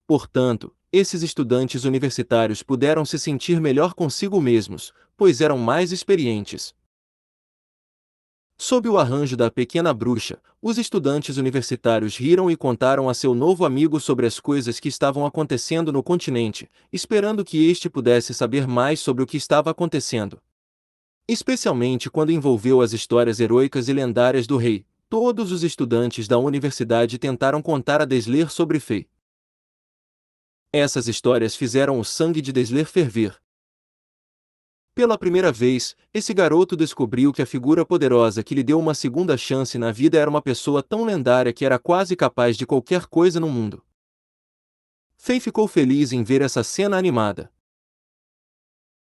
Portanto, esses estudantes universitários puderam se sentir melhor consigo mesmos, pois eram mais experientes. Sob o arranjo da pequena bruxa, os estudantes universitários riram e contaram a seu novo amigo sobre as coisas que estavam acontecendo no continente, esperando que este pudesse saber mais sobre o que estava acontecendo. Especialmente quando envolveu as histórias heroicas e lendárias do rei, todos os estudantes da universidade tentaram contar a Desler sobre Fei. Essas histórias fizeram o sangue de Desler ferver. Pela primeira vez, esse garoto descobriu que a figura poderosa que lhe deu uma segunda chance na vida era uma pessoa tão lendária que era quase capaz de qualquer coisa no mundo. Fei ficou feliz em ver essa cena animada.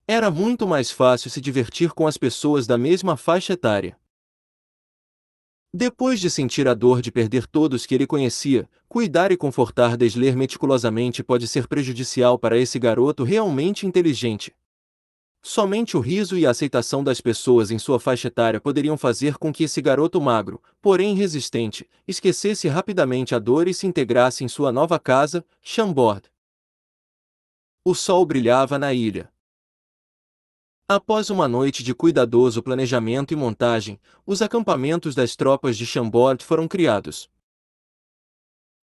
Era muito mais fácil se divertir com as pessoas da mesma faixa etária. Depois de sentir a dor de perder todos que ele conhecia, cuidar e confortar Desler meticulosamente pode ser prejudicial para esse garoto realmente inteligente. Somente o riso e a aceitação das pessoas em sua faixa etária poderiam fazer com que esse garoto magro, porém resistente, esquecesse rapidamente a dor e se integrasse em sua nova casa, Chambord. O sol brilhava na ilha. Após uma noite de cuidadoso planejamento e montagem, os acampamentos das tropas de Chambord foram criados.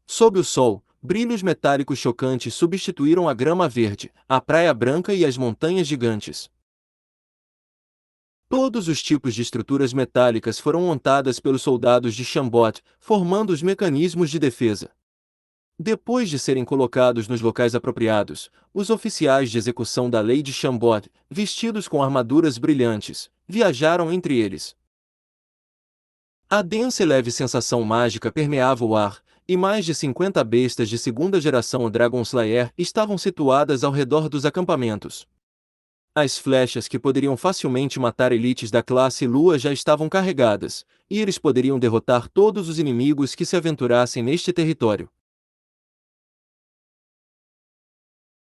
Sob o sol, brilhos metálicos chocantes substituíram a grama verde, a praia branca e as montanhas gigantes. Todos os tipos de estruturas metálicas foram montadas pelos soldados de Chambord, formando os mecanismos de defesa. Depois de serem colocados nos locais apropriados, os oficiais de execução da lei de Chambord, vestidos com armaduras brilhantes, viajaram entre eles. A densa e leve sensação mágica permeava o ar, e mais de 50 bestas de segunda geração Dragon Slayer estavam situadas ao redor dos acampamentos. As flechas que poderiam facilmente matar elites da classe Lua já estavam carregadas, e eles poderiam derrotar todos os inimigos que se aventurassem neste território.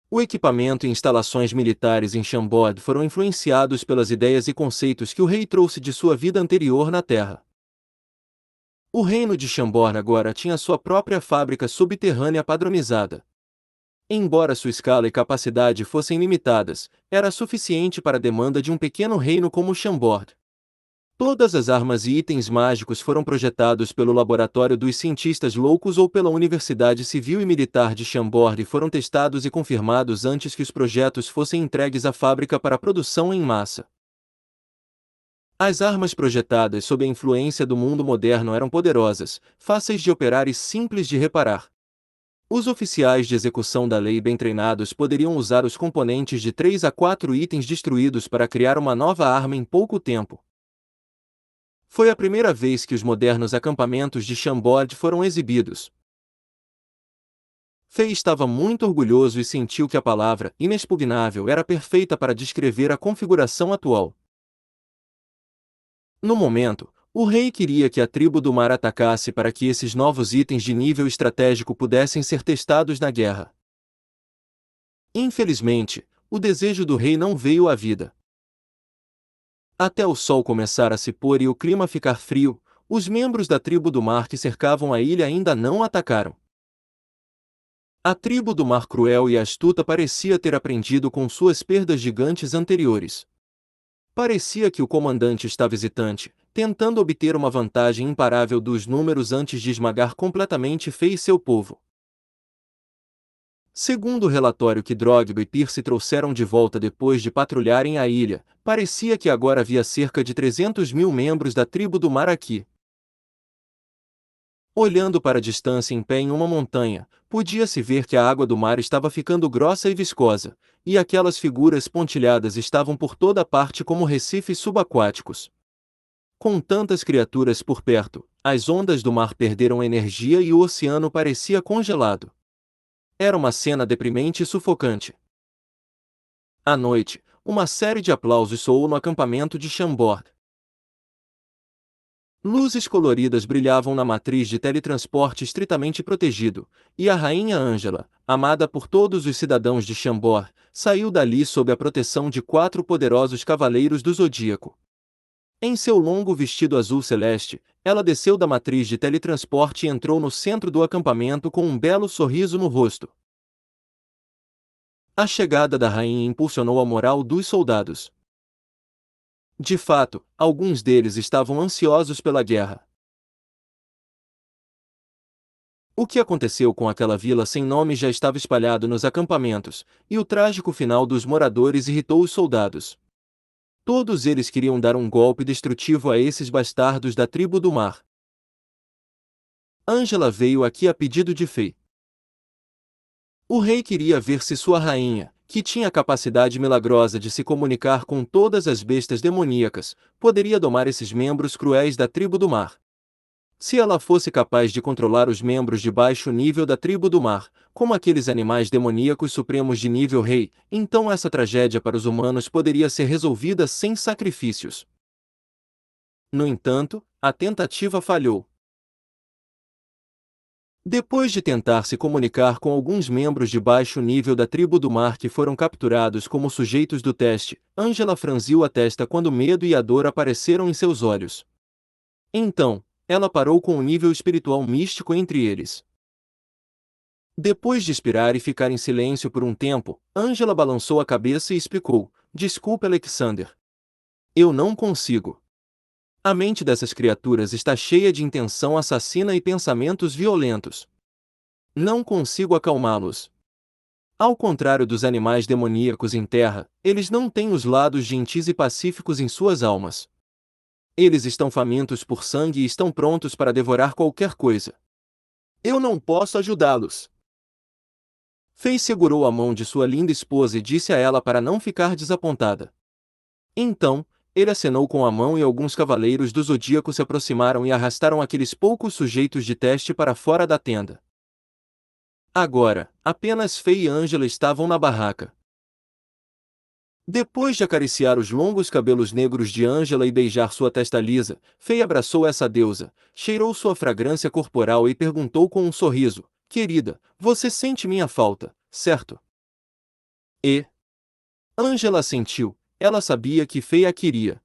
O equipamento e instalações militares em Chambord foram influenciados pelas ideias e conceitos que o rei trouxe de sua vida anterior na Terra. O reino de Chambord agora tinha sua própria fábrica subterrânea padronizada. Embora sua escala e capacidade fossem limitadas, era suficiente para a demanda de um pequeno reino como Chambord. Todas as armas e itens mágicos foram projetados pelo Laboratório dos Cientistas Loucos ou pela Universidade Civil e Militar de Chambord e foram testados e confirmados antes que os projetos fossem entregues à fábrica para produção em massa. As armas projetadas sob a influência do mundo moderno eram poderosas, fáceis de operar e simples de reparar. Os oficiais de execução da lei bem treinados poderiam usar os componentes de 3 a 4 itens destruídos para criar uma nova arma em pouco tempo. Foi a primeira vez que os modernos acampamentos de Chambord foram exibidos. Fei estava muito orgulhoso e sentiu que a palavra inexpugnável era perfeita para descrever a configuração atual. No momento, o rei queria que a tribo do mar atacasse para que esses novos itens de nível estratégico pudessem ser testados na guerra. Infelizmente, o desejo do rei não veio à vida. Até o sol começar a se pôr e o clima ficar frio, os membros da tribo do mar que cercavam a ilha ainda não atacaram. A tribo do mar cruel e astuta parecia ter aprendido com suas perdas gigantes anteriores. Parecia que o comandante estava hesitante, tentando obter uma vantagem imparável dos números antes de esmagar completamente Fei e seu povo. Segundo o relatório que Drogba e Pierce trouxeram de volta depois de patrulharem a ilha, parecia que agora havia cerca de 300 mil membros da tribo do mar aqui. Olhando para a distância em pé em uma montanha, podia-se ver que a água do mar estava ficando grossa e viscosa, e aquelas figuras pontilhadas estavam por toda parte como recifes subaquáticos. Com tantas criaturas por perto, as ondas do mar perderam energia e o oceano parecia congelado. Era uma cena deprimente e sufocante. À noite, uma série de aplausos soou no acampamento de Chambord. Luzes coloridas brilhavam na matriz de teletransporte estritamente protegido, e a rainha Ângela, amada por todos os cidadãos de Chambord, saiu dali sob a proteção de 4 poderosos cavaleiros do Zodíaco. Em seu longo vestido azul celeste, ela desceu da matriz de teletransporte e entrou no centro do acampamento com um belo sorriso no rosto. A chegada da rainha impulsionou a moral dos soldados. De fato, alguns deles estavam ansiosos pela guerra. O que aconteceu com aquela vila sem nome já estava espalhado nos acampamentos, e o trágico final dos moradores irritou os soldados. Todos eles queriam dar um golpe destrutivo a esses bastardos da tribo do mar. Ângela veio aqui a pedido de Fei. O rei queria ver se sua rainha, que tinha a capacidade milagrosa de se comunicar com todas as bestas demoníacas, poderia domar esses membros cruéis da tribo do mar. Se ela fosse capaz de controlar os membros de baixo nível da tribo do mar, como aqueles animais demoníacos supremos de nível rei, então essa tragédia para os humanos poderia ser resolvida sem sacrifícios. No entanto, a tentativa falhou. Depois de tentar se comunicar com alguns membros de baixo nível da tribo do mar que foram capturados como sujeitos do teste, Ângela franziu a testa quando o medo e a dor apareceram em seus olhos. Então, ela parou com o nível espiritual místico entre eles. Depois de expirar e ficar em silêncio por um tempo, Angela balançou a cabeça e explicou: Desculpe, Alexander. Eu não consigo. A mente dessas criaturas está cheia de intenção assassina e pensamentos violentos. Não consigo acalmá-los. Ao contrário dos animais demoníacos em terra, eles não têm os lados gentis e pacíficos em suas almas. Eles estão famintos por sangue e estão prontos para devorar qualquer coisa. Eu não posso ajudá-los. Faye segurou a mão de sua linda esposa e disse a ela para não ficar desapontada. Então, ele acenou com a mão e alguns cavaleiros do zodíaco se aproximaram e arrastaram aqueles poucos sujeitos de teste para fora da tenda. Agora, apenas Faye e Angela estavam na barraca. Depois de acariciar os longos cabelos negros de Angela e beijar sua testa lisa, Faye abraçou essa deusa, cheirou sua fragrância corporal e perguntou com um sorriso: Querida, você sente minha falta, certo? E Angela assentiu. Ela sabia que Faye a queria.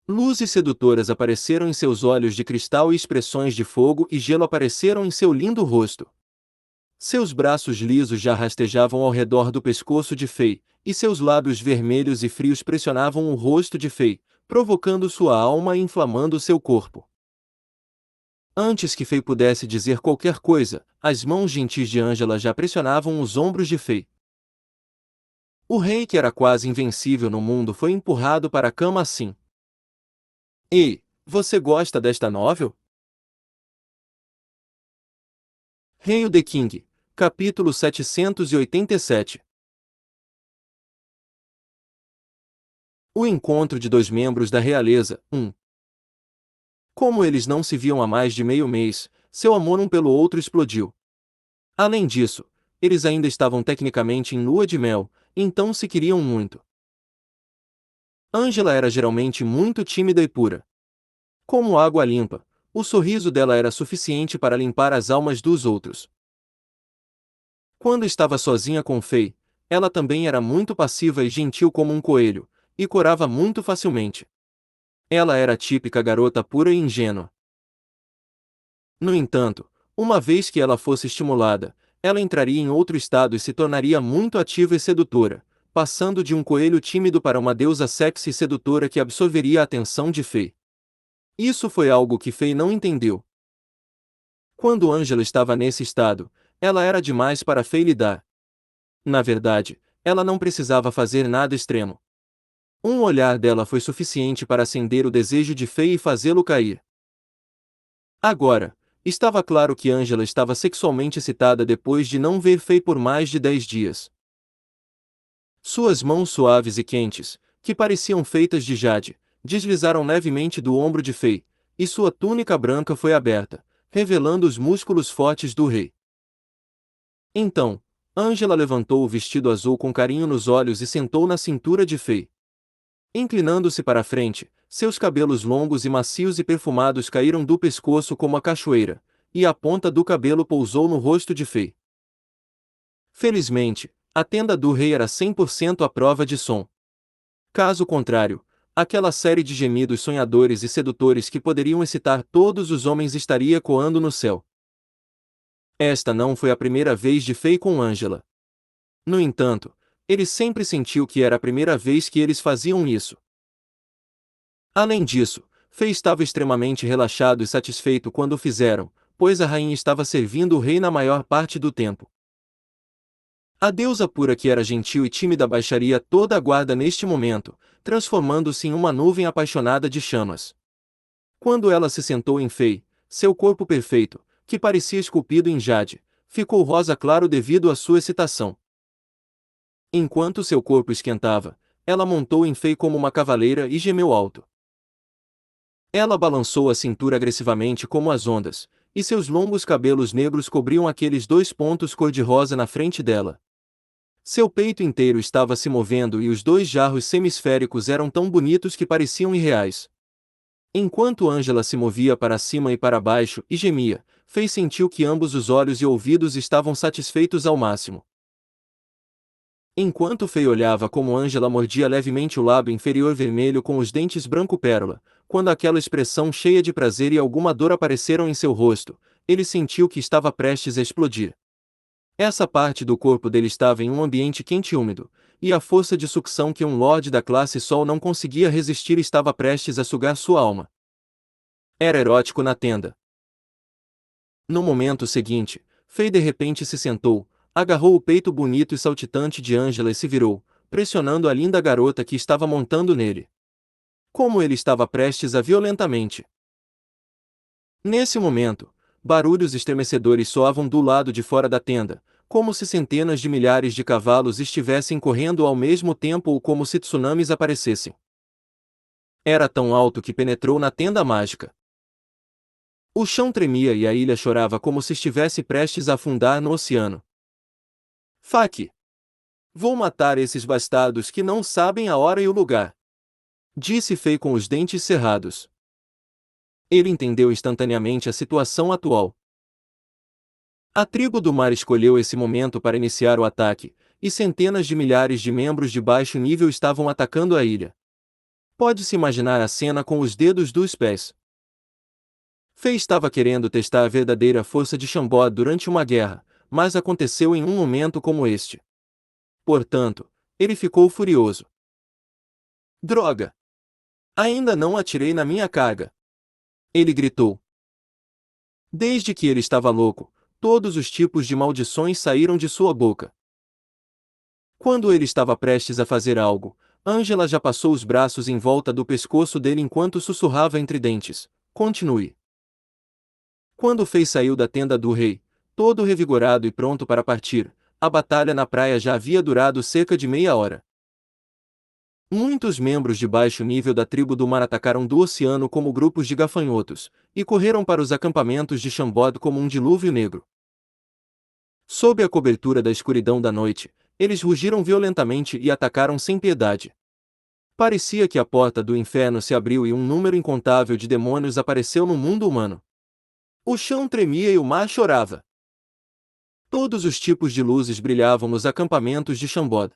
Luzes sedutoras apareceram em seus olhos de cristal e expressões de fogo e gelo apareceram em seu lindo rosto. Seus braços lisos já rastejavam ao redor do pescoço de Faye, e seus lábios vermelhos e frios pressionavam o rosto de Faye, provocando sua alma e inflamando seu corpo. Antes que Faye pudesse dizer qualquer coisa, as mãos gentis de Angela já pressionavam os ombros de Faye. O rei, que era quase invencível no mundo, foi empurrado para a cama assim. Ei, você gosta desta novel? Hail the King, capítulo 787. O encontro de dois membros da realeza, 1. Como eles não se viam há mais de meio mês, seu amor um pelo outro explodiu. Além disso, eles ainda estavam tecnicamente em lua de mel, então se queriam muito. Angela era geralmente muito tímida e pura. Como água limpa, o sorriso dela era suficiente para limpar as almas dos outros. Quando estava sozinha com Faye, ela também era muito passiva e gentil como um coelho, e corava muito facilmente. Ela era a típica garota pura e ingênua. No entanto, uma vez que ela fosse estimulada, ela entraria em outro estado e se tornaria muito ativa e sedutora, passando de um coelho tímido para uma deusa sexy e sedutora que absorveria a atenção de Faye. Isso foi algo que Faye não entendeu. Quando Angela estava nesse estado, ela era demais para Faye lidar. Na verdade, ela não precisava fazer nada extremo. Um olhar dela foi suficiente para acender o desejo de Faye e fazê-lo cair. Agora, estava claro que Angela estava sexualmente excitada depois de não ver Faye por mais de 10 dias. Suas mãos suaves e quentes, que pareciam feitas de jade, deslizaram levemente do ombro de Faye, e sua túnica branca foi aberta, revelando os músculos fortes do rei. Então, Angela levantou o vestido azul com carinho nos olhos e sentou na cintura de Faye. Inclinando-se para a frente, seus cabelos longos e macios e perfumados caíram do pescoço como a cachoeira, e a ponta do cabelo pousou no rosto de Faye. Felizmente, a tenda do rei era 100% à prova de som. Caso contrário, aquela série de gemidos sonhadores e sedutores que poderiam excitar todos os homens estaria ecoando no céu. Esta não foi a primeira vez de Faye com Angela. No entanto, ele sempre sentiu que era a primeira vez que eles faziam isso. Além disso, Faye estava extremamente relaxado e satisfeito quando o fizeram, pois a rainha estava servindo o rei na maior parte do tempo. A deusa pura que era gentil e tímida baixaria toda a guarda neste momento, transformando-se em uma nuvem apaixonada de chamas. Quando ela se sentou em Faye, seu corpo perfeito, que parecia esculpido em jade, ficou rosa claro devido à sua excitação. Enquanto seu corpo esquentava, ela montou em Faye como uma cavaleira e gemeu alto. Ela balançou a cintura agressivamente como as ondas, e seus longos cabelos negros cobriam aqueles 2 pontos cor-de-rosa na frente dela. Seu peito inteiro estava se movendo e os 2 jarros semisféricos eram tão bonitos que pareciam irreais. Enquanto Angela se movia para cima e para baixo e gemia, Faye sentiu que ambos os olhos e ouvidos estavam satisfeitos ao máximo. Enquanto Faye olhava como Angela mordia levemente o lábio inferior vermelho com os dentes branco-pérola, quando aquela expressão cheia de prazer e alguma dor apareceram em seu rosto, ele sentiu que estava prestes a explodir. Essa parte do corpo dele estava em um ambiente quente e úmido, e a força de sucção que um Lorde da classe Sol não conseguia resistir estava prestes a sugar sua alma. Era erótico na tenda. No momento seguinte, Faye de repente se sentou, agarrou o peito bonito e saltitante de Angela e se virou, pressionando a linda garota que estava montando nele. Como ele estava prestes a violentamente. Nesse momento, barulhos estremecedores soavam do lado de fora da tenda, como se centenas de milhares de cavalos estivessem correndo ao mesmo tempo ou como se tsunamis aparecessem. Era tão alto que penetrou na tenda mágica. O chão tremia e a ilha chorava como se estivesse prestes a afundar no oceano. Faki! Vou matar esses bastardos que não sabem a hora e o lugar. Disse Faye com os dentes cerrados. Ele entendeu instantaneamente a situação atual. A tribo do mar escolheu esse momento para iniciar o ataque, e centenas de milhares de membros de baixo nível estavam atacando a ilha. Pode-se imaginar a cena com os dedos dos pés. Faye estava querendo testar a verdadeira força de Shambod durante uma guerra, mas aconteceu em um momento como este. Portanto, ele ficou furioso. Droga! Ainda não atirei na minha carga! Ele gritou. Desde que ele estava louco, todos os tipos de maldições saíram de sua boca. Quando ele estava prestes a fazer algo, Angela já passou os braços em volta do pescoço dele enquanto sussurrava entre dentes: continue. Quando Faye saiu da tenda do rei, todo revigorado e pronto para partir, a batalha na praia já havia durado cerca de meia hora. Muitos membros de baixo nível da tribo do mar atacaram do oceano como grupos de gafanhotos, e correram para os acampamentos de Shambod como um dilúvio negro. Sob a cobertura da escuridão da noite, eles rugiram violentamente e atacaram sem piedade. Parecia que a porta do inferno se abriu e um número incontável de demônios apareceu no mundo humano. O chão tremia e o mar chorava. Todos os tipos de luzes brilhavam nos acampamentos de Shambod.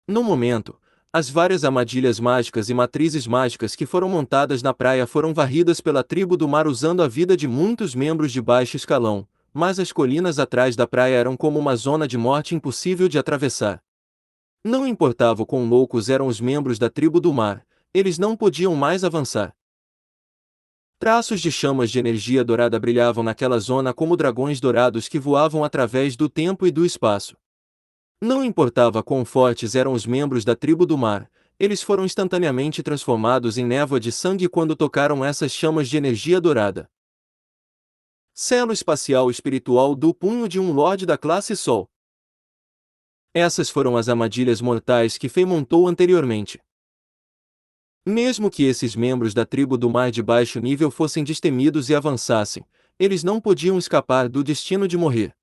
No momento, as várias armadilhas mágicas e matrizes mágicas que foram montadas na praia foram varridas pela tribo do mar usando a vida de muitos membros de baixo escalão, mas as colinas atrás da praia eram como uma zona de morte impossível de atravessar. Não importava o quão loucos eram os membros da tribo do mar, eles não podiam mais avançar. Traços de chamas de energia dourada brilhavam naquela zona como dragões dourados que voavam através do tempo e do espaço. Não importava quão fortes eram os membros da tribo do mar, eles foram instantaneamente transformados em névoa de sangue quando tocaram essas chamas de energia dourada. Selo espacial espiritual do punho de um Lorde da classe Sol. Essas foram as armadilhas mortais que Faye montou anteriormente. Mesmo que esses membros da tribo do mar de baixo nível fossem destemidos e avançassem, eles não podiam escapar do destino de morrer.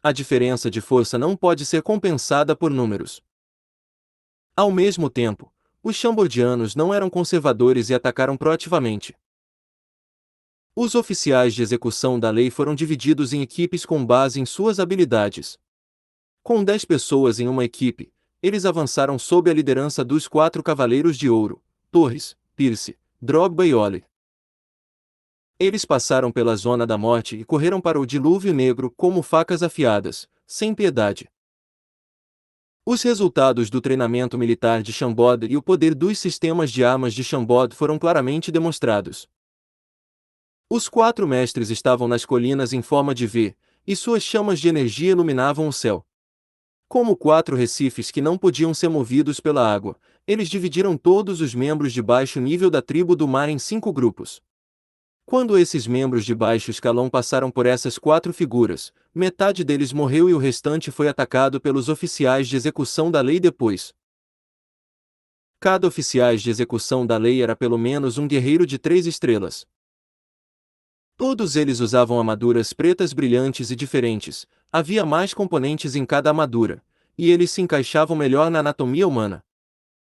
A diferença de força não pode ser compensada por números. Ao mesmo tempo, os Shambodianos não eram conservadores e atacaram proativamente. Os oficiais de execução da lei foram divididos em equipes com base em suas habilidades. Com 10 pessoas em uma equipe, eles avançaram sob a liderança dos 4 Cavaleiros de Ouro, Torres, Pierce, Drogba e Ole. Eles passaram pela zona da morte e correram para o dilúvio negro como facas afiadas, sem piedade. Os resultados do treinamento militar de Shambod e o poder dos sistemas de armas de Shambod foram claramente demonstrados. Os 4 mestres estavam nas colinas em forma de V, e suas chamas de energia iluminavam o céu. Como 4 recifes que não podiam ser movidos pela água, eles dividiram todos os membros de baixo nível da tribo do mar em 5 grupos. Quando esses membros de baixo escalão passaram por essas 4 figuras, metade deles morreu e o restante foi atacado pelos oficiais de execução da lei depois. Cada oficiais de execução da lei era pelo menos um guerreiro de 3 estrelas. Todos eles usavam armaduras pretas brilhantes e diferentes, havia mais componentes em cada armadura, e eles se encaixavam melhor na anatomia humana.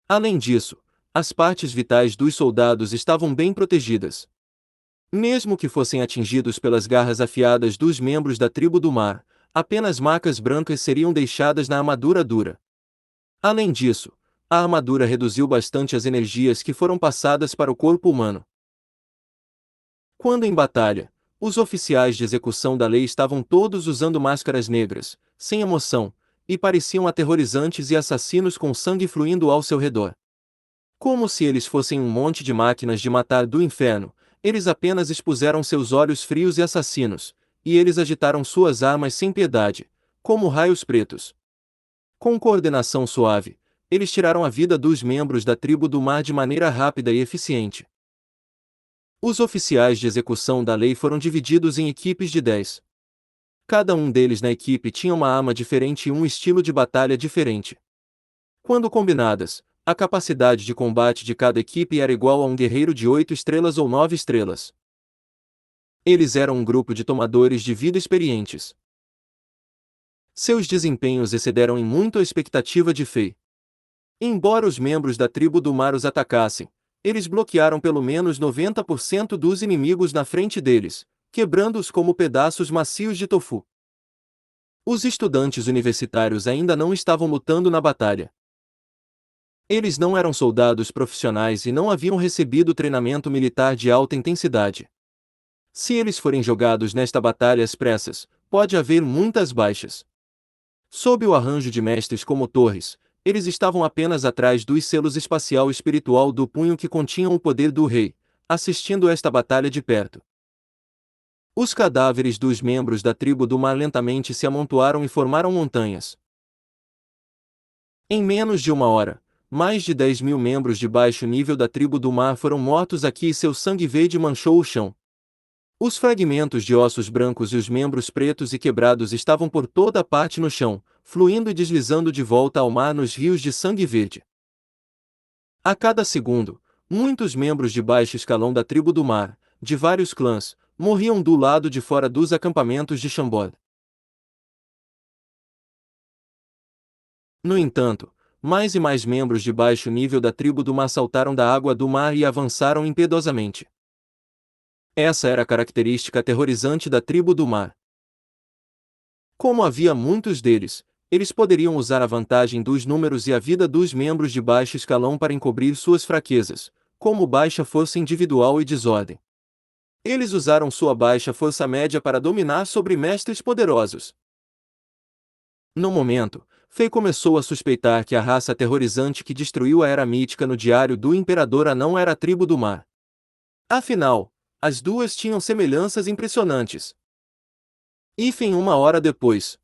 Além disso, as partes vitais dos soldados estavam bem protegidas. Mesmo que fossem atingidos pelas garras afiadas dos membros da tribo do mar, apenas marcas brancas seriam deixadas na armadura dura. Além disso, a armadura reduziu bastante as energias que foram passadas para o corpo humano. Quando em batalha, os oficiais de execução da lei estavam todos usando máscaras negras, sem emoção, e pareciam aterrorizantes e assassinos com sangue fluindo ao seu redor. Como se eles fossem um monte de máquinas de matar do inferno, eles apenas expuseram seus olhos frios e assassinos, e eles agitaram suas armas sem piedade, como raios pretos. Com coordenação suave, eles tiraram a vida dos membros da tribo do mar de maneira rápida e eficiente. Os oficiais de execução da lei foram divididos em equipes de 10. Cada um deles na equipe tinha uma arma diferente e um estilo de batalha diferente. Quando combinadas, a capacidade de combate de cada equipe era igual a um guerreiro de 8 estrelas ou 9 estrelas. Eles eram um grupo de tomadores de vida experientes. Seus desempenhos excederam em muito a expectativa de Fei. Embora os membros da tribo do mar os atacassem, eles bloquearam pelo menos 90% dos inimigos na frente deles, quebrando-os como pedaços macios de tofu. Os estudantes universitários ainda não estavam lutando na batalha. Eles não eram soldados profissionais e não haviam recebido treinamento militar de alta intensidade. Se eles forem jogados nesta batalha às pressas, pode haver muitas baixas. Sob o arranjo de mestres como torres, eles estavam apenas atrás dos selos espacial espiritual do punho que continham o poder do rei, assistindo esta batalha de perto. Os cadáveres dos membros da tribo do mar lentamente se amontoaram e formaram montanhas. Em menos de uma hora, mais de 10.000 membros de baixo nível da tribo do mar foram mortos aqui e seu sangue verde manchou o chão. Os fragmentos de ossos brancos e os membros pretos e quebrados estavam por toda parte no chão, fluindo e deslizando de volta ao mar nos rios de sangue verde. A cada segundo, muitos membros de baixo escalão da tribo do mar, de vários clãs, morriam do lado de fora dos acampamentos de Chambord. No entanto, mais e mais membros de baixo nível da tribo do mar saltaram da água do mar e avançaram impiedosamente. Essa era a característica aterrorizante da tribo do mar. Como havia muitos deles, eles poderiam usar a vantagem dos números e a vida dos membros de baixo escalão para encobrir suas fraquezas, como baixa força individual e desordem. Eles usaram sua baixa força média para dominar sobre mestres poderosos. No momento, Fei começou a suspeitar que a raça aterrorizante que destruiu a Era Mítica no Diário do Imperador Anão era a tribo do mar. Afinal, as duas tinham semelhanças impressionantes. Uma hora depois.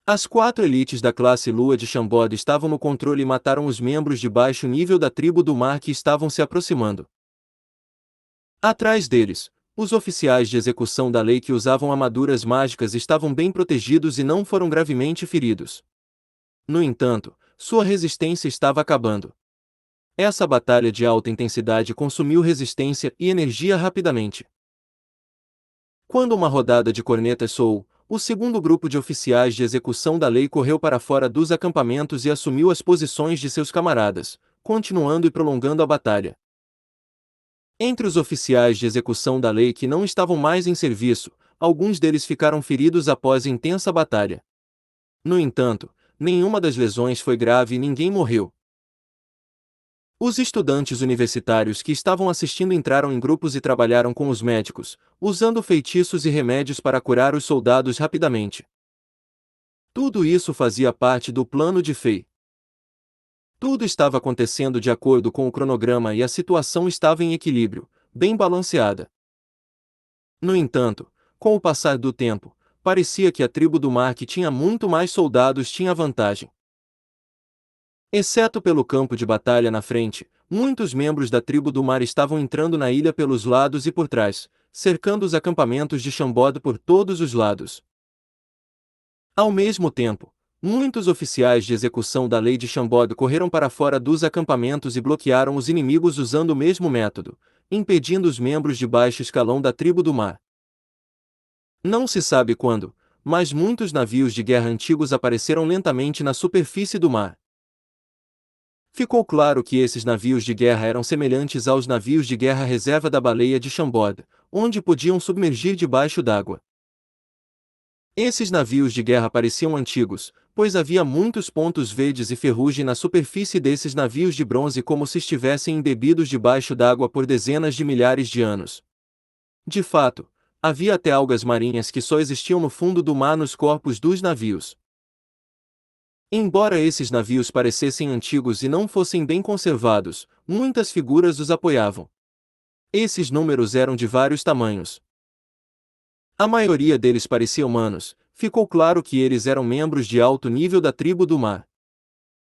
As 4 elites da classe Lua de Chambord estavam no controle e mataram os membros de baixo nível da tribo do mar que estavam se aproximando. Atrás deles, os oficiais de execução da lei que usavam armaduras mágicas estavam bem protegidos e não foram gravemente feridos. No entanto, sua resistência estava acabando. Essa batalha de alta intensidade consumiu resistência e energia rapidamente. Quando uma rodada de cornetas soou, o segundo grupo de oficiais de execução da lei correu para fora dos acampamentos e assumiu as posições de seus camaradas, continuando e prolongando a batalha. Entre os oficiais de execução da lei que não estavam mais em serviço, alguns deles ficaram feridos após intensa batalha. No entanto, nenhuma das lesões foi grave e ninguém morreu. Os estudantes universitários que estavam assistindo entraram em grupos e trabalharam com os médicos, usando feitiços e remédios para curar os soldados rapidamente. Tudo isso fazia parte do plano de Fei. Tudo estava acontecendo de acordo com o cronograma e a situação estava em equilíbrio, bem balanceada. No entanto, com o passar do tempo, parecia que a tribo do mar que tinha muito mais soldados tinha vantagem. Exceto pelo campo de batalha na frente, muitos membros da tribo do mar estavam entrando na ilha pelos lados e por trás, cercando os acampamentos de Chambord por todos os lados. Ao mesmo tempo, muitos oficiais de execução da lei de Chambord correram para fora dos acampamentos e bloquearam os inimigos usando o mesmo método, impedindo os membros de baixo escalão da tribo do mar. Não se sabe quando, mas muitos navios de guerra antigos apareceram lentamente na superfície do mar. Ficou claro que esses navios de guerra eram semelhantes aos navios de guerra reserva da baleia de Chambord, onde podiam submergir debaixo d'água. Esses navios de guerra pareciam antigos, pois havia muitos pontos verdes e ferrugem na superfície desses navios de bronze como se estivessem embebidos debaixo d'água por dezenas de milhares de anos. De fato, havia até algas marinhas que só existiam no fundo do mar nos corpos dos navios. Embora esses navios parecessem antigos e não fossem bem conservados, muitas figuras os apoiavam. Esses números eram de vários tamanhos. A maioria deles parecia humanos, ficou claro que eles eram membros de alto nível da tribo do mar.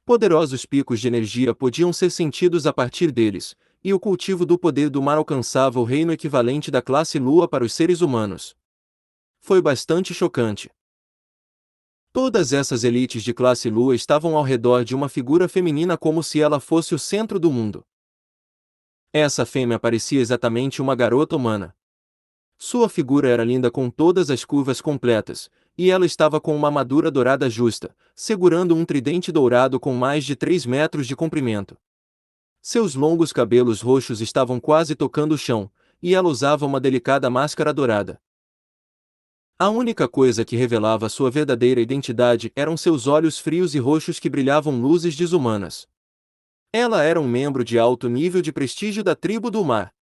Poderosos picos de energia podiam ser sentidos a partir deles, e o cultivo do poder do mar alcançava o reino equivalente da classe Lua para os seres humanos. Foi bastante chocante. Todas essas elites de classe Lua estavam ao redor de uma figura feminina como se ela fosse o centro do mundo. Essa fêmea parecia exatamente uma garota humana. Sua figura era linda com todas as curvas completas, e ela estava com uma armadura dourada justa, segurando um tridente dourado com mais de 3 metros de comprimento. Seus longos cabelos roxos estavam quase tocando o chão, e ela usava uma delicada máscara dourada. A única coisa que revelava sua verdadeira identidade eram seus olhos frios e roxos que brilhavam luzes desumanas. Ela era um membro de alto nível de prestígio da tribo do mar.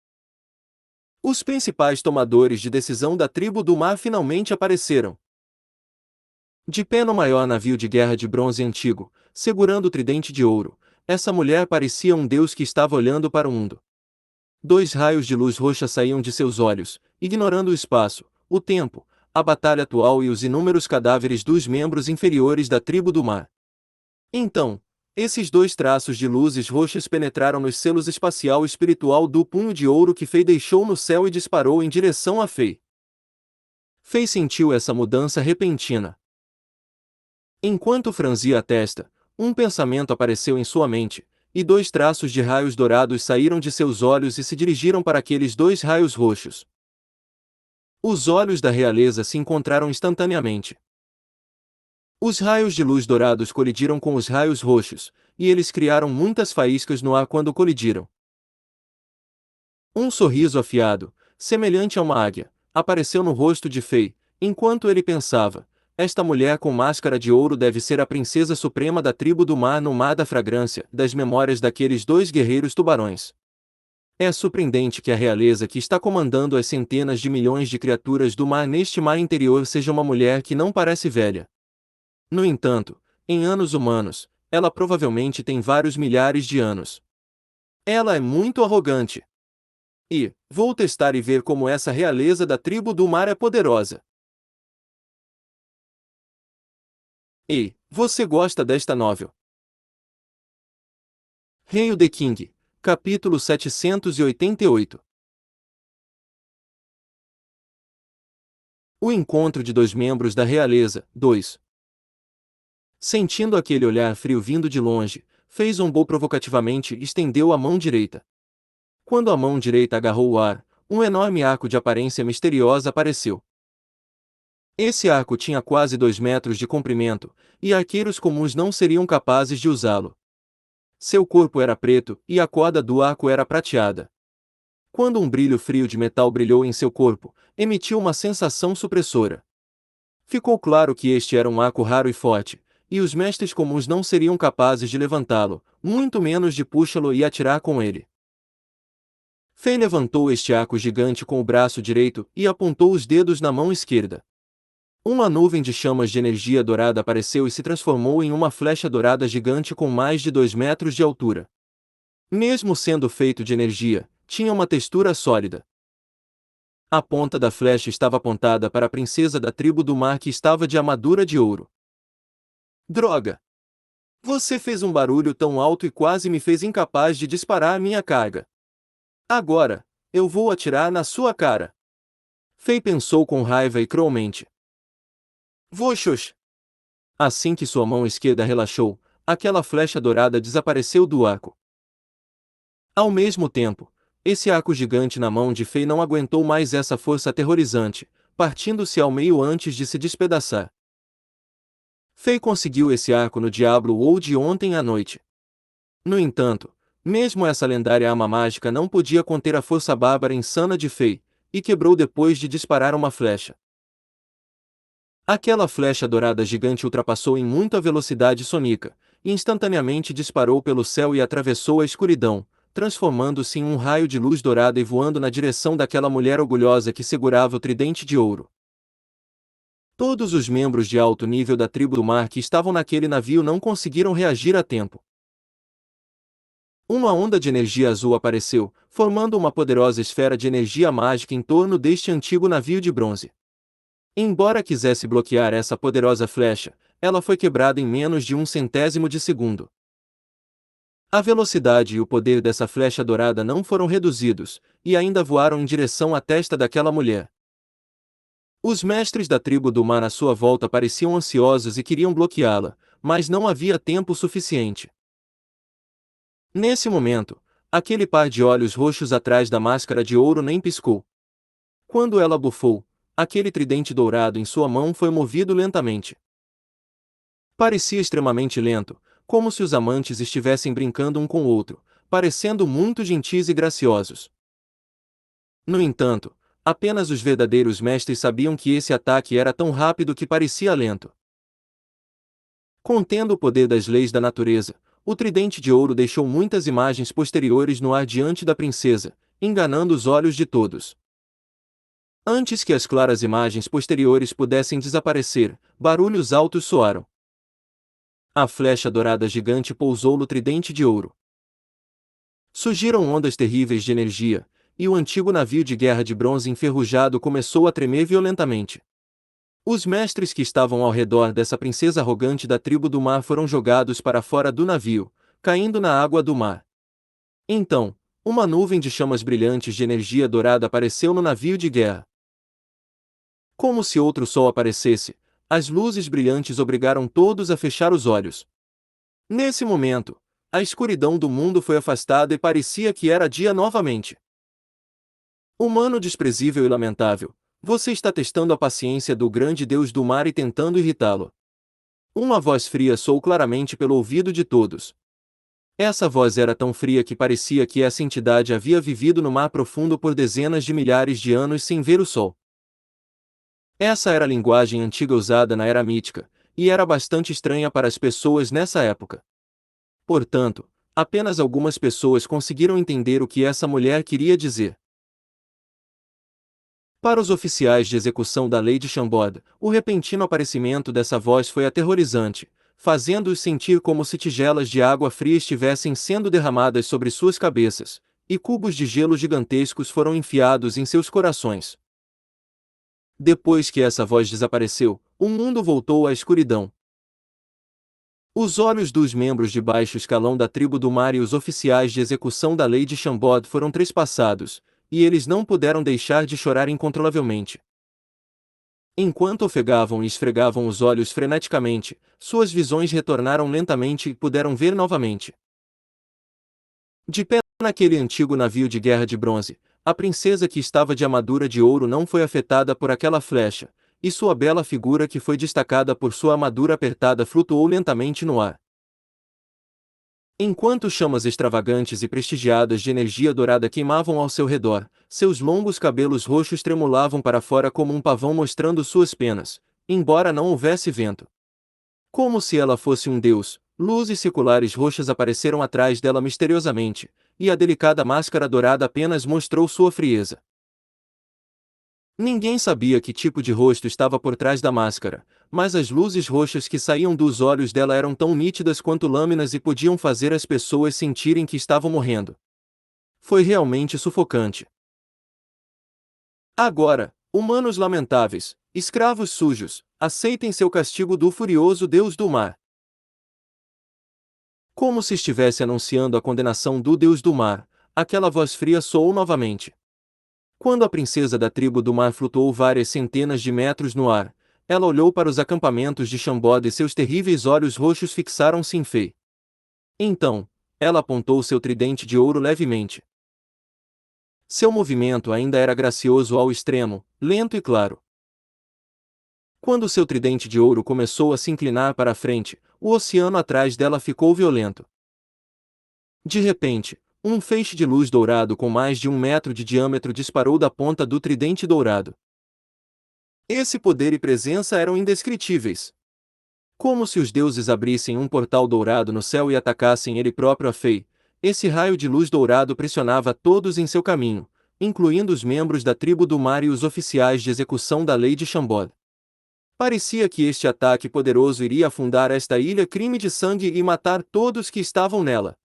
Os principais tomadores de decisão da tribo do mar finalmente apareceram. De pé no maior navio de guerra de bronze antigo, segurando o tridente de ouro, essa mulher parecia um deus que estava olhando para o mundo. 2 raios de luz roxa saíam de seus olhos, ignorando o espaço, o tempo, a batalha atual e os inúmeros cadáveres dos membros inferiores da tribo do mar. Então, esses 2 traços de luzes roxas penetraram nos selos espacial e espiritual do punho de ouro que Fei deixou no céu e disparou em direção a Fei. Fei sentiu essa mudança repentina. Enquanto franzia a testa, um pensamento apareceu em sua mente, e 2 traços de raios dourados saíram de seus olhos e se dirigiram para aqueles 2 raios roxos. Os olhos da realeza se encontraram instantaneamente. Os raios de luz dourados colidiram com os raios roxos, e eles criaram muitas faíscas no ar quando colidiram. Um sorriso afiado, semelhante a uma águia, apareceu no rosto de Fei, enquanto ele pensava: esta mulher com máscara de ouro deve ser a princesa suprema da tribo do mar no mar da fragrância, das memórias daqueles 2 guerreiros tubarões. É surpreendente que a realeza que está comandando as centenas de milhões de criaturas do mar neste mar interior seja uma mulher que não parece velha. No entanto, em anos humanos, ela provavelmente tem vários milhares de anos. Ela é muito arrogante. E, vou testar e ver como essa realeza da tribo do mar é poderosa. Ei, você gosta desta novel? Hail the King, capítulo 788. O encontro de 2 membros da realeza, 2. Sentindo aquele olhar frio vindo de longe, Fei zombou provocativamente e estendeu a mão direita. Quando a mão direita agarrou o ar, um enorme arco de aparência misteriosa apareceu. Esse arco tinha quase 2 metros de comprimento, e arqueiros comuns não seriam capazes de usá-lo. Seu corpo era preto, e a corda do arco era prateada. Quando um brilho frio de metal brilhou em seu corpo, emitiu uma sensação supressora. Ficou claro que este era um arco raro e forte, e os mestres comuns não seriam capazes de levantá-lo, muito menos de puxá-lo e atirar com ele. Fei levantou este arco gigante com o braço direito e apontou os dedos na mão esquerda. Uma nuvem de chamas de energia dourada apareceu e se transformou em uma flecha dourada gigante com mais de 2 metros de altura. Mesmo sendo feito de energia, tinha uma textura sólida. A ponta da flecha estava apontada para a princesa da tribo do mar que estava de armadura de ouro. Droga! Você fez um barulho tão alto e quase me fez incapaz de disparar minha carga. Agora, eu vou atirar na sua cara. Fei pensou com raiva e cruelmente. Voxos! Assim que sua mão esquerda relaxou, aquela flecha dourada desapareceu do arco. Ao mesmo tempo, esse arco gigante na mão de Fei não aguentou mais essa força aterrorizante, partindo-se ao meio antes de se despedaçar. Fei conseguiu esse arco no Diablo World ontem à noite. No entanto, mesmo essa lendária arma mágica não podia conter a força bárbara insana de Fei, e quebrou depois de disparar uma flecha. Aquela flecha dourada gigante ultrapassou em muita velocidade sonica, e instantaneamente disparou pelo céu e atravessou a escuridão, transformando-se em um raio de luz dourada e voando na direção daquela mulher orgulhosa que segurava o tridente de ouro. Todos os membros de alto nível da tribo do mar que estavam naquele navio não conseguiram reagir a tempo. Uma onda de energia azul apareceu, formando uma poderosa esfera de energia mágica em torno deste antigo navio de bronze. Embora quisesse bloquear essa poderosa flecha, ela foi quebrada em menos de um centésimo de segundo. A velocidade e o poder dessa flecha dourada não foram reduzidos, e ainda voaram em direção à testa daquela mulher. Os mestres da tribo do mar à sua volta pareciam ansiosos e queriam bloqueá-la, mas não havia tempo suficiente. Nesse momento, aquele par de olhos roxos atrás da máscara de ouro nem piscou. Quando ela bufou, aquele tridente dourado em sua mão foi movido lentamente. Parecia extremamente lento, como se os amantes estivessem brincando um com o outro, parecendo muito gentis e graciosos. No entanto, apenas os verdadeiros mestres sabiam que esse ataque era tão rápido que parecia lento. Contendo o poder das leis da natureza, o tridente de ouro deixou muitas imagens posteriores no ar diante da princesa, enganando os olhos de todos. Antes que as claras imagens posteriores pudessem desaparecer, barulhos altos soaram. A flecha dourada gigante pousou no tridente de ouro. Surgiram ondas terríveis de energia, e o antigo navio de guerra de bronze enferrujado começou a tremer violentamente. Os mestres que estavam ao redor dessa princesa arrogante da tribo do mar foram jogados para fora do navio, caindo na água do mar. Então, uma nuvem de chamas brilhantes de energia dourada apareceu no navio de guerra. Como se outro sol aparecesse, as luzes brilhantes obrigaram todos a fechar os olhos. Nesse momento, a escuridão do mundo foi afastada e parecia que era dia novamente. Humano desprezível e lamentável, você está testando a paciência do grande Deus do mar e tentando irritá-lo. Uma voz fria soou claramente pelo ouvido de todos. Essa voz era tão fria que parecia que essa entidade havia vivido no mar profundo por dezenas de milhares de anos sem ver o sol. Essa era a linguagem antiga usada na era mítica, e era bastante estranha para as pessoas nessa época. Portanto, apenas algumas pessoas conseguiram entender o que essa mulher queria dizer. Para os oficiais de execução da lei de Chambord, o repentino aparecimento dessa voz foi aterrorizante, fazendo-os sentir como se tigelas de água fria estivessem sendo derramadas sobre suas cabeças, e cubos de gelo gigantescos foram enfiados em seus corações. Depois que essa voz desapareceu, o mundo voltou à escuridão. Os olhos dos membros de baixo escalão da tribo do mar e os oficiais de execução da lei de Chambord foram trespassados, e eles não puderam deixar de chorar incontrolavelmente. Enquanto ofegavam e esfregavam os olhos freneticamente, suas visões retornaram lentamente e puderam ver novamente. De pé naquele antigo navio de guerra de bronze, a princesa que estava de armadura de ouro não foi afetada por aquela flecha, e sua bela figura que foi destacada por sua armadura apertada flutuou lentamente no ar. Enquanto chamas extravagantes e prestigiadas de energia dourada queimavam ao seu redor, seus longos cabelos roxos tremulavam para fora como um pavão mostrando suas penas, embora não houvesse vento. Como se ela fosse um deus, luzes circulares roxas apareceram atrás dela misteriosamente, e a delicada máscara dourada apenas mostrou sua frieza. Ninguém sabia que tipo de rosto estava por trás da máscara, mas as luzes roxas que saíam dos olhos dela eram tão nítidas quanto lâminas e podiam fazer as pessoas sentirem que estavam morrendo. Foi realmente sufocante. Agora, humanos lamentáveis, escravos sujos, aceitem seu castigo do furioso Deus do mar. Como se estivesse anunciando a condenação do Deus do mar, aquela voz fria soou novamente. Quando a princesa da tribo do mar flutuou várias centenas de metros no ar, ela olhou para os acampamentos de Chambord e seus terríveis olhos roxos fixaram-se em Fei. Então, ela apontou seu tridente de ouro levemente. Seu movimento ainda era gracioso ao extremo, lento e claro. Quando seu tridente de ouro começou a se inclinar para a frente, o oceano atrás dela ficou violento. De repente, um feixe de luz dourado com mais de 1 metro de diâmetro disparou da ponta do tridente dourado. Esse poder e presença eram indescritíveis. Como se os deuses abrissem um portal dourado no céu e atacassem ele próprio a Fei, esse raio de luz dourado pressionava todos em seu caminho, incluindo os membros da tribo do mar e os oficiais de execução da lei de Chambord. Parecia que este ataque poderoso iria afundar esta ilha crime de sangue e matar todos que estavam nela.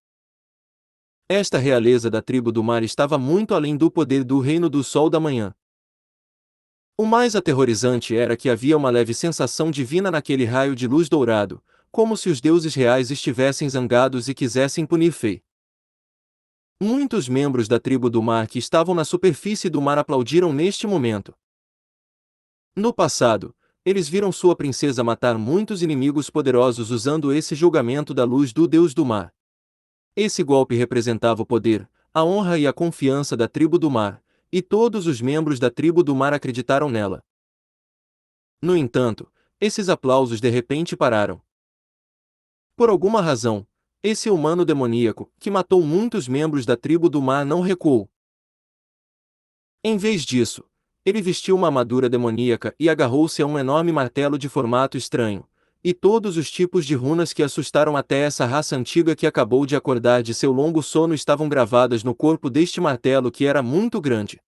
Esta realeza da tribo do mar estava muito além do poder do reino do sol da manhã. O mais aterrorizante era que havia uma leve sensação divina naquele raio de luz dourado, como se os deuses reais estivessem zangados e quisessem punir Fei. Muitos membros da tribo do mar que estavam na superfície do mar aplaudiram neste momento. No passado, eles viram sua princesa matar muitos inimigos poderosos usando esse julgamento da luz do deus do mar. Esse golpe representava o poder, a honra e a confiança da tribo do mar, e todos os membros da tribo do mar acreditaram nela. No entanto, esses aplausos de repente pararam. Por alguma razão, esse humano demoníaco, que matou muitos membros da tribo do mar, não recuou. Em vez disso, ele vestiu uma armadura demoníaca e agarrou-se a um enorme martelo de formato estranho, e todos os tipos de runas que assustaram até essa raça antiga que acabou de acordar de seu longo sono estavam gravadas no corpo deste martelo que era muito grande.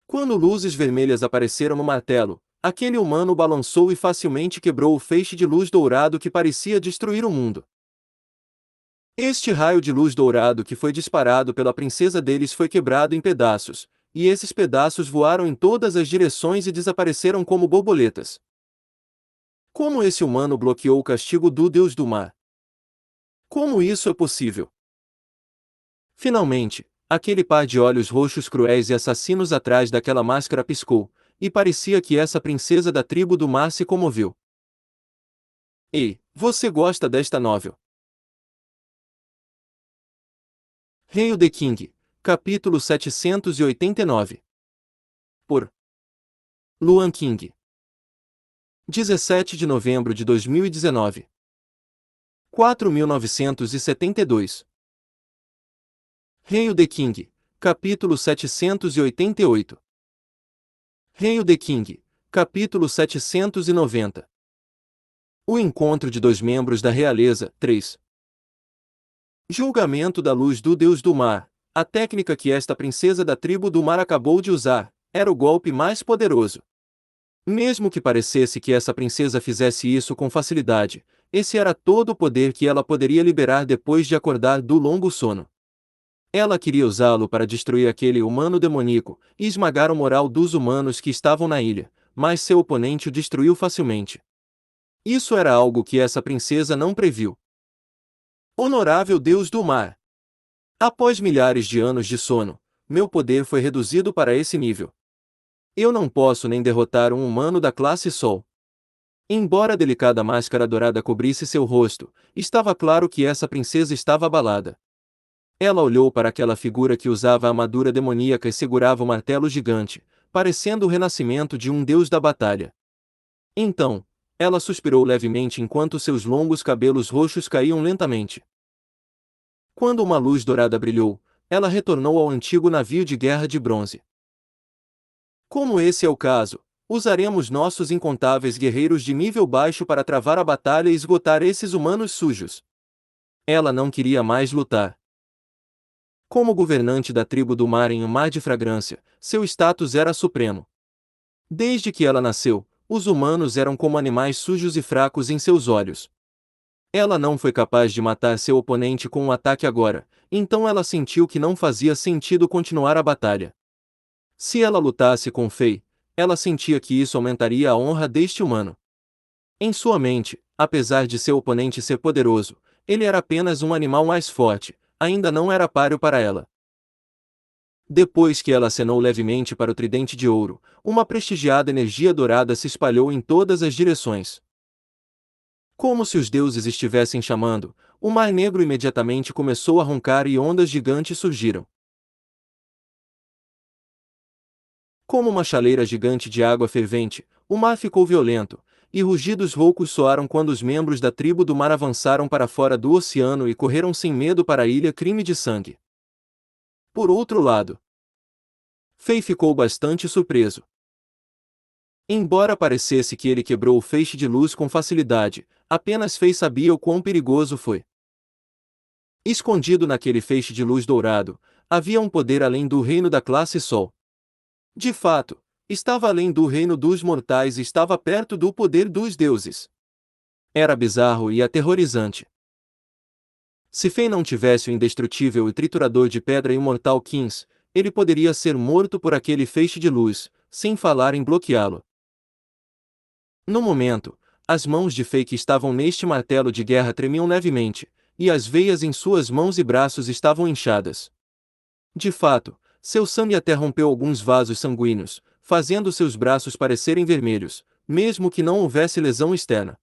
Quando luzes vermelhas apareceram no martelo, aquele humano balançou e facilmente quebrou o feixe de luz dourado que parecia destruir o mundo. Este raio de luz dourado que foi disparado pela princesa deles foi quebrado em pedaços, e esses pedaços voaram em todas as direções e desapareceram como borboletas. Como esse humano bloqueou o castigo do Deus do Mar? Como isso é possível? Finalmente, aquele par de olhos roxos cruéis e assassinos atrás daquela máscara piscou, e parecia que essa princesa da tribo do mar se comoveu. Ei, você gosta desta novel? Hail the King, capítulo 789. Por Luan King. 17 de novembro de 2019. 4972. Hail the King, capítulo 788. Hail the King, capítulo 790. O encontro de dois membros da realeza, 3. Julgamento da luz do Deus do Mar. A técnica que esta princesa da tribo do mar acabou de usar, era o golpe mais poderoso. Mesmo que parecesse que essa princesa fizesse isso com facilidade, esse era todo o poder que ela poderia liberar depois de acordar do longo sono. Ela queria usá-lo para destruir aquele humano demoníaco e esmagar o moral dos humanos que estavam na ilha, mas seu oponente o destruiu facilmente. Isso era algo que essa princesa não previu. Honorável Deus do Mar! Após milhares de anos de sono, meu poder foi reduzido para esse nível. Eu não posso nem derrotar um humano da classe Sol. Embora a delicada máscara dourada cobrisse seu rosto, estava claro que essa princesa estava abalada. Ela olhou para aquela figura que usava a armadura demoníaca e segurava o martelo gigante, parecendo o renascimento de um deus da batalha. Então, ela suspirou levemente enquanto seus longos cabelos roxos caíam lentamente. Quando uma luz dourada brilhou, ela retornou ao antigo navio de guerra de bronze. Como esse é o caso, usaremos nossos incontáveis guerreiros de nível baixo para travar a batalha e esgotar esses humanos sujos. Ela não queria mais lutar. Como governante da tribo do mar em um mar de fragrância, seu status era supremo. Desde que ela nasceu, os humanos eram como animais sujos e fracos em seus olhos. Ela não foi capaz de matar seu oponente com um ataque agora, então ela sentiu que não fazia sentido continuar a batalha. Se ela lutasse com Fei, ela sentia que isso aumentaria a honra deste humano. Em sua mente, apesar de seu oponente ser poderoso, ele era apenas um animal mais forte, ainda não era páreo para ela. Depois que ela acenou levemente para o tridente de ouro, uma prestigiada energia dourada se espalhou em todas as direções. Como se os deuses estivessem chamando, o Mar Negro imediatamente começou a roncar e ondas gigantes surgiram. Como uma chaleira gigante de água fervente, o mar ficou violento, e rugidos roucos soaram quando os membros da tribo do mar avançaram para fora do oceano e correram sem medo para a ilha crime de sangue. Por outro lado, Fei ficou bastante surpreso. Embora parecesse que ele quebrou o feixe de luz com facilidade, apenas Fei sabia o quão perigoso foi. Escondido naquele feixe de luz dourado, havia um poder além do reino da classe Sol. De fato, estava além do reino dos mortais e estava perto do poder dos deuses. Era bizarro e aterrorizante. Se Fei não tivesse o indestrutível e triturador de pedra imortal Kins, ele poderia ser morto por aquele feixe de luz, sem falar em bloqueá-lo. No momento, as mãos de Fei que estavam neste martelo de guerra tremiam levemente, e as veias em suas mãos e braços estavam inchadas. De fato, seu sangue até rompeu alguns vasos sanguíneos, fazendo seus braços parecerem vermelhos, mesmo que não houvesse lesão externa.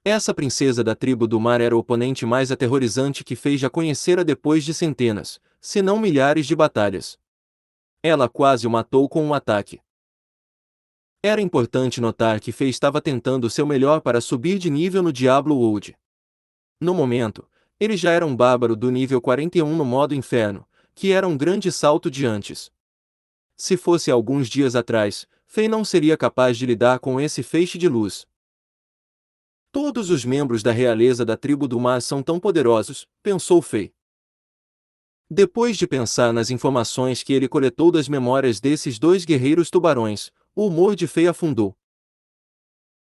Essa princesa da tribo do mar era o oponente mais aterrorizante que Fei já conhecera depois de centenas, se não milhares de batalhas. Ela quase o matou com um ataque. Era importante notar que Fei estava tentando seu melhor para subir de nível no Diablo World. No momento, ele já era um bárbaro do nível 41 no modo inferno, que era um grande salto de antes. Se fosse alguns dias atrás, Fei não seria capaz de lidar com esse feixe de luz. Todos os membros da realeza da tribo do mar são tão poderosos, pensou Fei. Depois de pensar nas informações que ele coletou das memórias desses dois guerreiros tubarões, o humor de Fei afundou.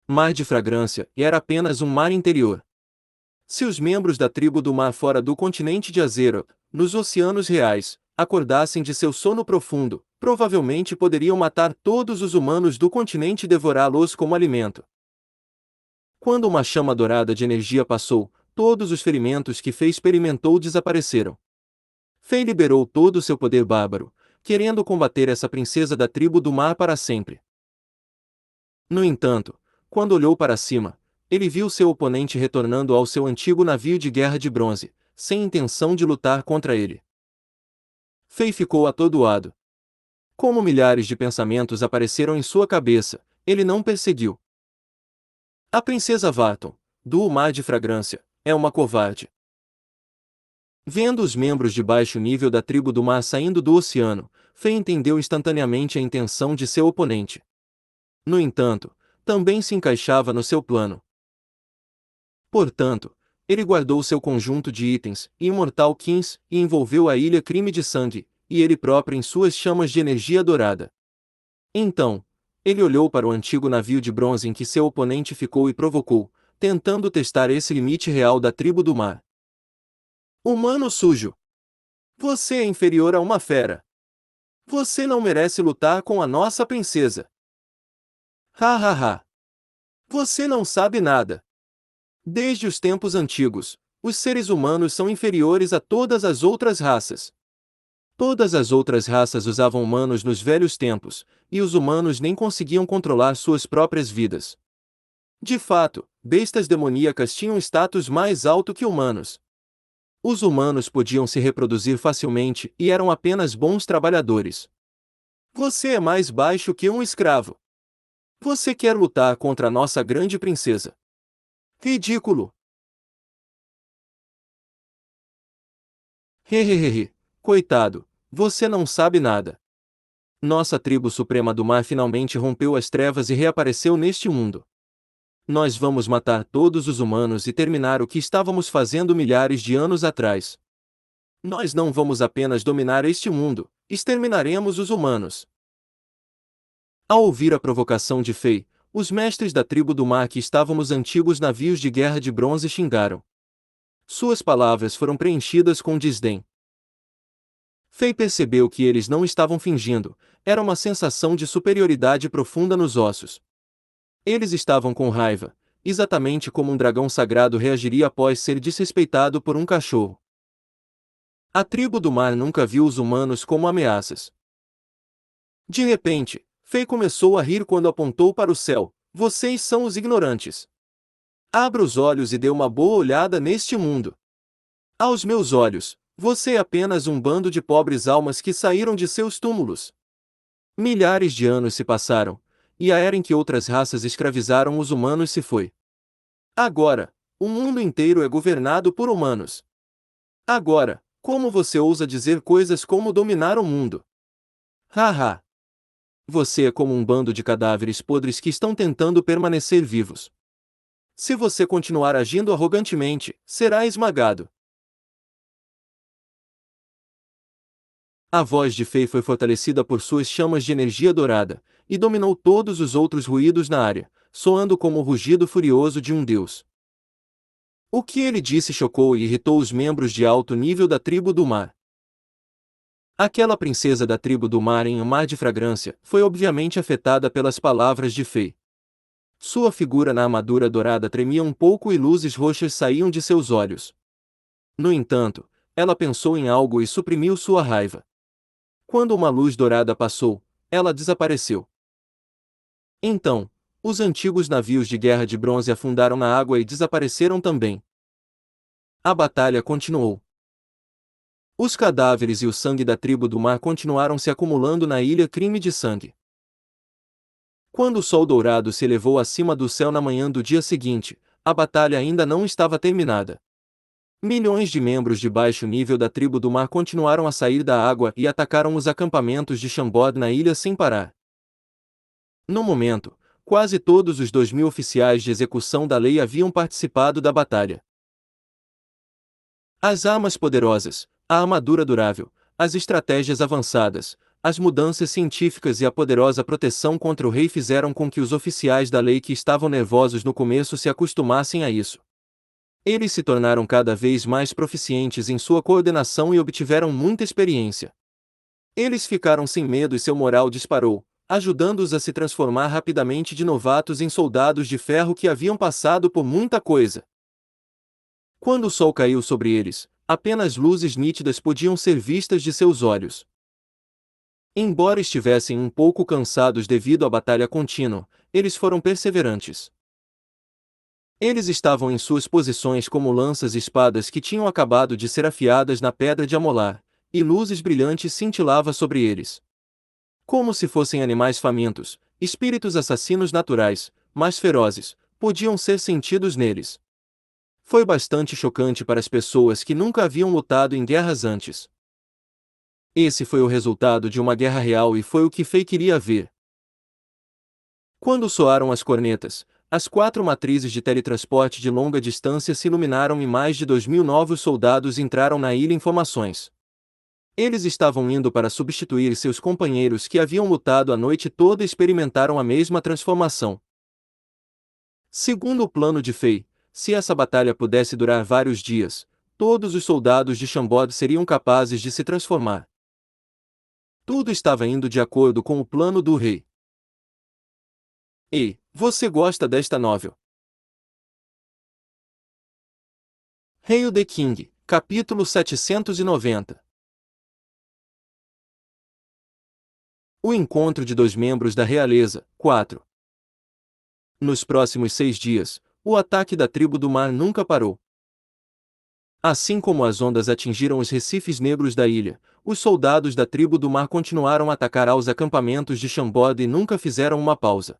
Mar de fragrância, e era apenas um mar interior. Se os membros da tribo do mar fora do continente de Azeroth, nos oceanos reais, acordassem de seu sono profundo, provavelmente poderiam matar todos os humanos do continente e devorá-los como alimento. Quando uma chama dourada de energia passou, todos os ferimentos que Fei experimentou desapareceram. Fei liberou todo o seu poder bárbaro, querendo combater essa princesa da tribo do mar para sempre. No entanto, quando olhou para cima, ele viu seu oponente retornando ao seu antigo navio de guerra de bronze, sem intenção de lutar contra ele. Fei ficou atordoado. Como milhares de pensamentos apareceram em sua cabeça, ele não perseguiu. A princesa Varton, do Mar de Fragrância, é uma covarde. Vendo os membros de baixo nível da tribo do mar saindo do oceano, Fei entendeu instantaneamente a intenção de seu oponente. No entanto, também se encaixava no seu plano. Portanto, ele guardou seu conjunto de itens, Imortal Kins, e envolveu a ilha Crime de Sangue, e ele próprio em suas chamas de energia dourada. Então, ele olhou para o antigo navio de bronze em que seu oponente ficou e provocou, tentando testar esse limite real da tribo do mar. Humano sujo! Você é inferior a uma fera. Você não merece lutar com a nossa princesa. Ha ha ha! Você não sabe nada. Desde os tempos antigos, os seres humanos são inferiores a todas as outras raças. Todas as outras raças usavam humanos nos velhos tempos, e os humanos nem conseguiam controlar suas próprias vidas. De fato, bestas demoníacas tinham status mais alto que humanos. Os humanos podiam se reproduzir facilmente e eram apenas bons trabalhadores. Você é mais baixo que um escravo. Você quer lutar contra a nossa grande princesa. Ridículo! Hehehehe, coitado, você não sabe nada. Nossa tribo suprema do mar finalmente rompeu as trevas e reapareceu neste mundo. Nós vamos matar todos os humanos e terminar o que estávamos fazendo milhares de anos atrás. Nós não vamos apenas dominar este mundo, exterminaremos os humanos. Ao ouvir a provocação de Fei, os mestres da tribo do mar que estavam nos antigos navios de guerra de bronze xingaram. Suas palavras foram preenchidas com desdém. Fei percebeu que eles não estavam fingindo, era uma sensação de superioridade profunda nos ossos. Eles estavam com raiva, exatamente como um dragão sagrado reagiria após ser desrespeitado por um cachorro. A tribo do mar nunca viu os humanos como ameaças. De repente, Fei começou a rir quando apontou para o céu. Vocês são os ignorantes. Abra os olhos e dê uma boa olhada neste mundo. Aos meus olhos, você é apenas um bando de pobres almas que saíram de seus túmulos. Milhares de anos se passaram, e a era em que outras raças escravizaram os humanos se foi. Agora, o mundo inteiro é governado por humanos. Agora, como você ousa dizer coisas como dominar o mundo? Haha! Você é como um bando de cadáveres podres que estão tentando permanecer vivos. Se você continuar agindo arrogantemente, será esmagado. A voz de Fei foi fortalecida por suas chamas de energia dourada, e dominou todos os outros ruídos na área, soando como o rugido furioso de um deus. O que ele disse chocou e irritou os membros de alto nível da tribo do mar. Aquela princesa da tribo do mar em um mar de fragrância foi obviamente afetada pelas palavras de Fei. Sua figura na armadura dourada tremia um pouco e luzes roxas saíam de seus olhos. No entanto, ela pensou em algo e suprimiu sua raiva. Quando uma luz dourada passou, ela desapareceu. Então, os antigos navios de guerra de bronze afundaram na água e desapareceram também. A batalha continuou. Os cadáveres e o sangue da tribo do mar continuaram se acumulando na ilha Crime de Sangue. Quando o sol dourado se elevou acima do céu na manhã do dia seguinte, a batalha ainda não estava terminada. Milhões de membros de baixo nível da tribo do mar continuaram a sair da água e atacaram os acampamentos de Chambord na ilha sem parar. No momento, quase todos os 2.000 oficiais de execução da lei haviam participado da batalha. As armas poderosas, a armadura durável, as estratégias avançadas, as mudanças científicas e a poderosa proteção contra o rei fizeram com que os oficiais da lei que estavam nervosos no começo se acostumassem a isso. Eles se tornaram cada vez mais proficientes em sua coordenação e obtiveram muita experiência. Eles ficaram sem medo e seu moral disparou, ajudando-os a se transformar rapidamente de novatos em soldados de ferro que haviam passado por muita coisa. Quando o sol caiu sobre eles, apenas luzes nítidas podiam ser vistas de seus olhos. Embora estivessem um pouco cansados devido à batalha contínua, eles foram perseverantes. Eles estavam em suas posições como lanças e espadas que tinham acabado de ser afiadas na pedra de amolar, e luzes brilhantes cintilavam sobre eles. Como se fossem animais famintos, espíritos assassinos naturais, mas ferozes, podiam ser sentidos neles. Foi bastante chocante para as pessoas que nunca haviam lutado em guerras antes. Esse foi o resultado de uma guerra real e foi o que Fei queria ver. Quando soaram as cornetas, as 4 matrizes de teletransporte de longa distância se iluminaram e mais de 2.000 novos soldados entraram na ilha em formações. Eles estavam indo para substituir seus companheiros que haviam lutado a noite toda e experimentaram a mesma transformação. Segundo o plano de Fei, se essa batalha pudesse durar vários dias, todos os soldados de Chambord seriam capazes de se transformar. Tudo estava indo de acordo com o plano do rei. Ei, você gosta desta novel? Hail the King, capítulo 790. O encontro de 2 membros da realeza, 4. Nos próximos 6 dias, o ataque da tribo do mar nunca parou. Assim como as ondas atingiram os recifes negros da ilha, os soldados da tribo do mar continuaram a atacar aos acampamentos de Chambord e nunca fizeram uma pausa.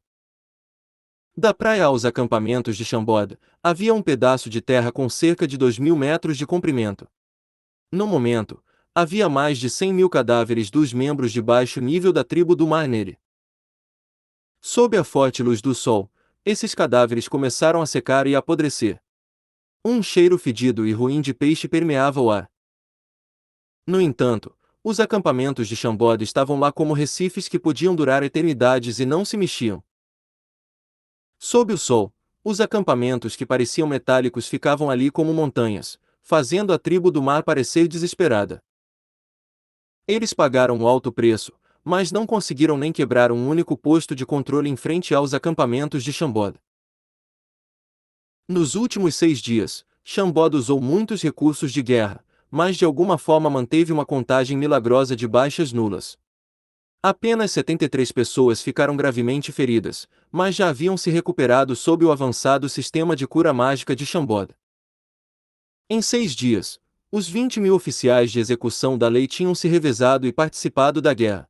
Da praia aos acampamentos de Chambord, havia um pedaço de terra com cerca de 2.000 metros de comprimento. No momento, havia mais de 100.000 cadáveres dos membros de baixo nível da tribo do mar nele. Sob a forte luz do sol, esses cadáveres começaram a secar e a apodrecer. Um cheiro fedido e ruim de peixe permeava o ar. No entanto, os acampamentos de Chambord estavam lá como recifes que podiam durar eternidades e não se mexiam. Sob o sol, os acampamentos que pareciam metálicos ficavam ali como montanhas, fazendo a tribo do mar parecer desesperada. Eles pagaram um alto preço, mas não conseguiram nem quebrar um único posto de controle em frente aos acampamentos de Chambord. Nos últimos 6 dias, Chambord usou muitos recursos de guerra, mas de alguma forma manteve uma contagem milagrosa de baixas nulas. Apenas 73 pessoas ficaram gravemente feridas, mas já haviam se recuperado sob o avançado sistema de cura mágica de Chambord. Em 6 dias, os 20.000 oficiais de execução da lei tinham se revezado e participado da guerra.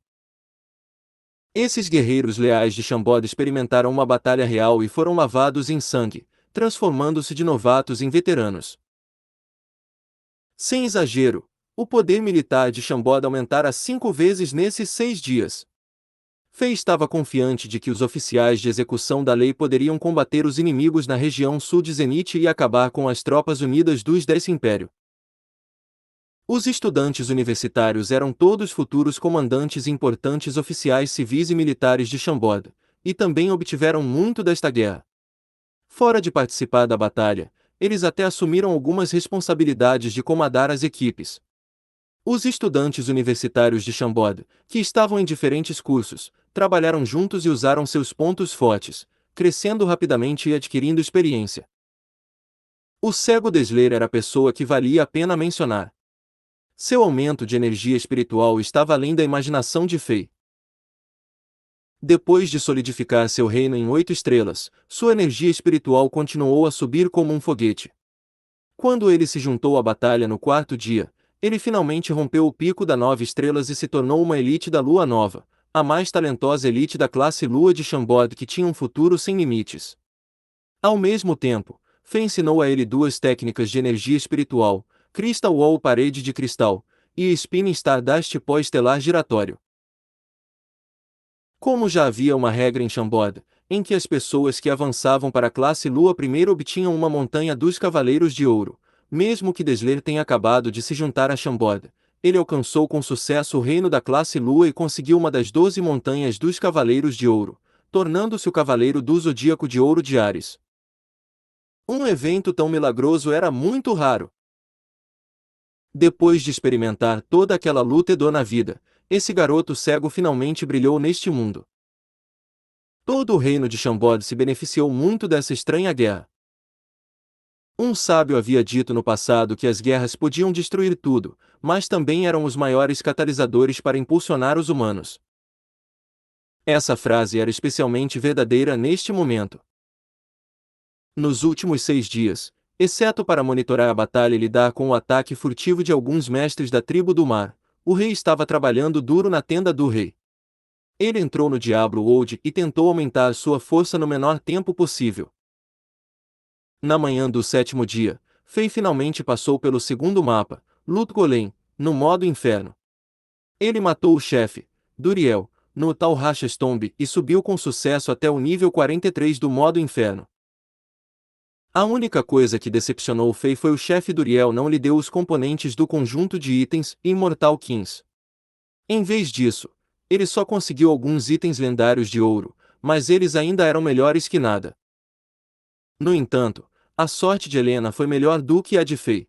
Esses guerreiros leais de Chambord experimentaram uma batalha real e foram lavados em sangue, transformando-se de novatos em veteranos. Sem exagero, o poder militar de Chambord aumentara 5 vezes nesses 6 dias. Fei estava confiante de que os oficiais de execução da lei poderiam combater os inimigos na região sul de Zenith e acabar com as tropas unidas do Império. Os estudantes universitários eram todos futuros comandantes e importantes oficiais civis e militares de Chambord, e também obtiveram muito desta guerra. Fora de participar da batalha, eles até assumiram algumas responsabilidades de comandar as equipes. Os estudantes universitários de Chambord, que estavam em diferentes cursos, trabalharam juntos e usaram seus pontos fortes, crescendo rapidamente e adquirindo experiência. O cego Desler era a pessoa que valia a pena mencionar. Seu aumento de energia espiritual estava além da imaginação de Fei. Depois de solidificar seu reino em 8 estrelas, sua energia espiritual continuou a subir como um foguete. Quando ele se juntou à batalha no quarto dia, ele finalmente rompeu o pico da 9 estrelas e se tornou uma elite da Lua Nova, a mais talentosa elite da classe Lua de Chambord que tinha um futuro sem limites. Ao mesmo tempo, Fei ensinou a ele duas técnicas de energia espiritual, Crystal Wall parede de cristal, e Spinning Stardust pó estelar giratório. Como já havia uma regra em Chambord, em que as pessoas que avançavam para a classe Lua primeiro obtinham uma montanha dos Cavaleiros de Ouro, mesmo que Desler tenha acabado de se juntar a Chambord, ele alcançou com sucesso o reino da classe Lua e conseguiu uma das 12 montanhas dos Cavaleiros de Ouro, tornando-se o Cavaleiro do Zodíaco de Ouro de Ares. Um evento tão milagroso era muito raro. Depois de experimentar toda aquela luta e dor na vida, esse garoto cego finalmente brilhou neste mundo. Todo o reino de Chambord se beneficiou muito dessa estranha guerra. Um sábio havia dito no passado que as guerras podiam destruir tudo, mas também eram os maiores catalisadores para impulsionar os humanos. Essa frase era especialmente verdadeira neste momento. Nos últimos 6 dias, exceto para monitorar a batalha e lidar com o ataque furtivo de alguns mestres da tribo do mar, o rei estava trabalhando duro na tenda do rei. Ele entrou no Diablo World e tentou aumentar sua força no menor tempo possível. Na manhã do 7º dia, Fei finalmente passou pelo segundo mapa, Lut Golem, no modo inferno. Ele matou o chefe, Duriel, no Tal Rachas Tomb e subiu com sucesso até o nível 43 do modo inferno. A única coisa que decepcionou Fei foi o chefe Duriel não lhe deu os componentes do conjunto de itens Immortal Kings. Em vez disso, ele só conseguiu alguns itens lendários de ouro, mas eles ainda eram melhores que nada. No entanto, a sorte de Helena foi melhor do que a de Fei.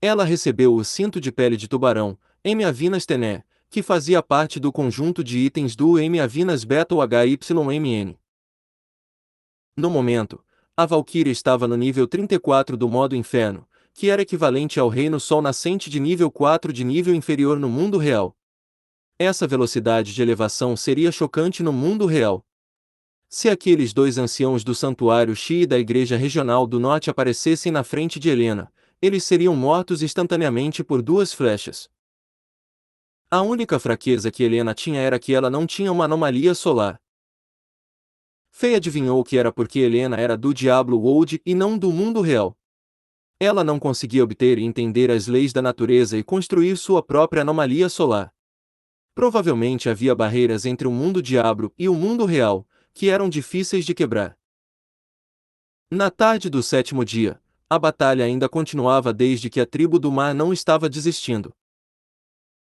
Ela recebeu o cinto de pele de tubarão, M. Avinas Tené, que fazia parte do conjunto de itens do M. Avinas Battle HYMN. No momento, a Valkyria estava no nível 34 do modo inferno, que era equivalente ao reino Sol nascente de nível 4 de nível inferior no mundo real. Essa velocidade de elevação seria chocante no mundo real. Se aqueles dois anciãos do santuário Shi e da Igreja Regional do Norte aparecessem na frente de Helena, eles seriam mortos instantaneamente por 2 flechas. A única fraqueza que Helena tinha era que ela não tinha uma anomalia solar. Fei adivinhou que era porque Helena era do Diablo World e não do mundo real. Ela não conseguia obter e entender as leis da natureza e construir sua própria anomalia solar. Provavelmente havia barreiras entre o mundo Diablo e o mundo real, que eram difíceis de quebrar. Na tarde do 7º dia, a batalha ainda continuava desde que a tribo do mar não estava desistindo.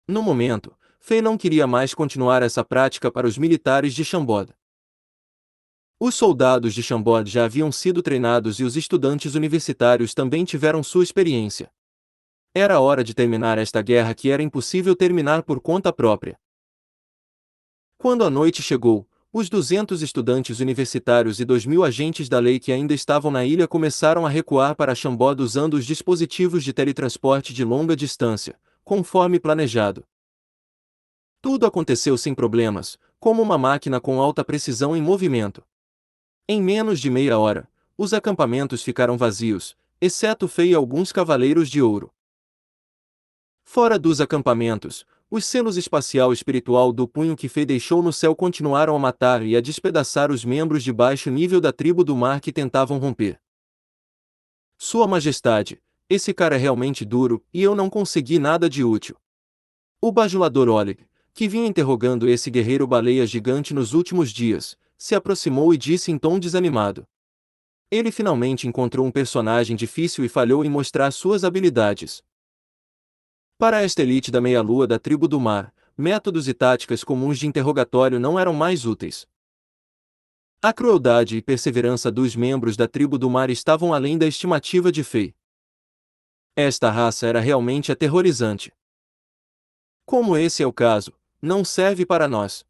No momento, Fei não queria mais continuar essa prática para os militares de Chambord. Os soldados de Chambord já haviam sido treinados e os estudantes universitários também tiveram sua experiência. Era hora de terminar esta guerra que era impossível terminar por conta própria. Quando a noite chegou, os 200 estudantes universitários e 2.000 agentes da lei que ainda estavam na ilha começaram a recuar para Chambord usando os dispositivos de teletransporte de longa distância, conforme planejado. Tudo aconteceu sem problemas, como uma máquina com alta precisão em movimento. Em menos de meia hora, os acampamentos ficaram vazios, exceto Fei e alguns cavaleiros de ouro. Fora dos acampamentos, os selos espacial e espiritual do punho que Fei deixou no céu continuaram a matar e a despedaçar os membros de baixo nível da tribo do mar que tentavam romper. Sua Majestade, esse cara é realmente duro, e eu não consegui nada de útil. O bajulador Oleg, que vinha interrogando esse guerreiro baleia gigante nos últimos dias, se aproximou e disse em tom desanimado. Ele finalmente encontrou um personagem difícil e falhou em mostrar suas habilidades. Para esta elite da meia-lua da tribo do mar, métodos e táticas comuns de interrogatório não eram mais úteis. A crueldade e perseverança dos membros da tribo do mar estavam além da estimativa de Fei. Esta raça era realmente aterrorizante. Como esse é o caso, não serve para nós.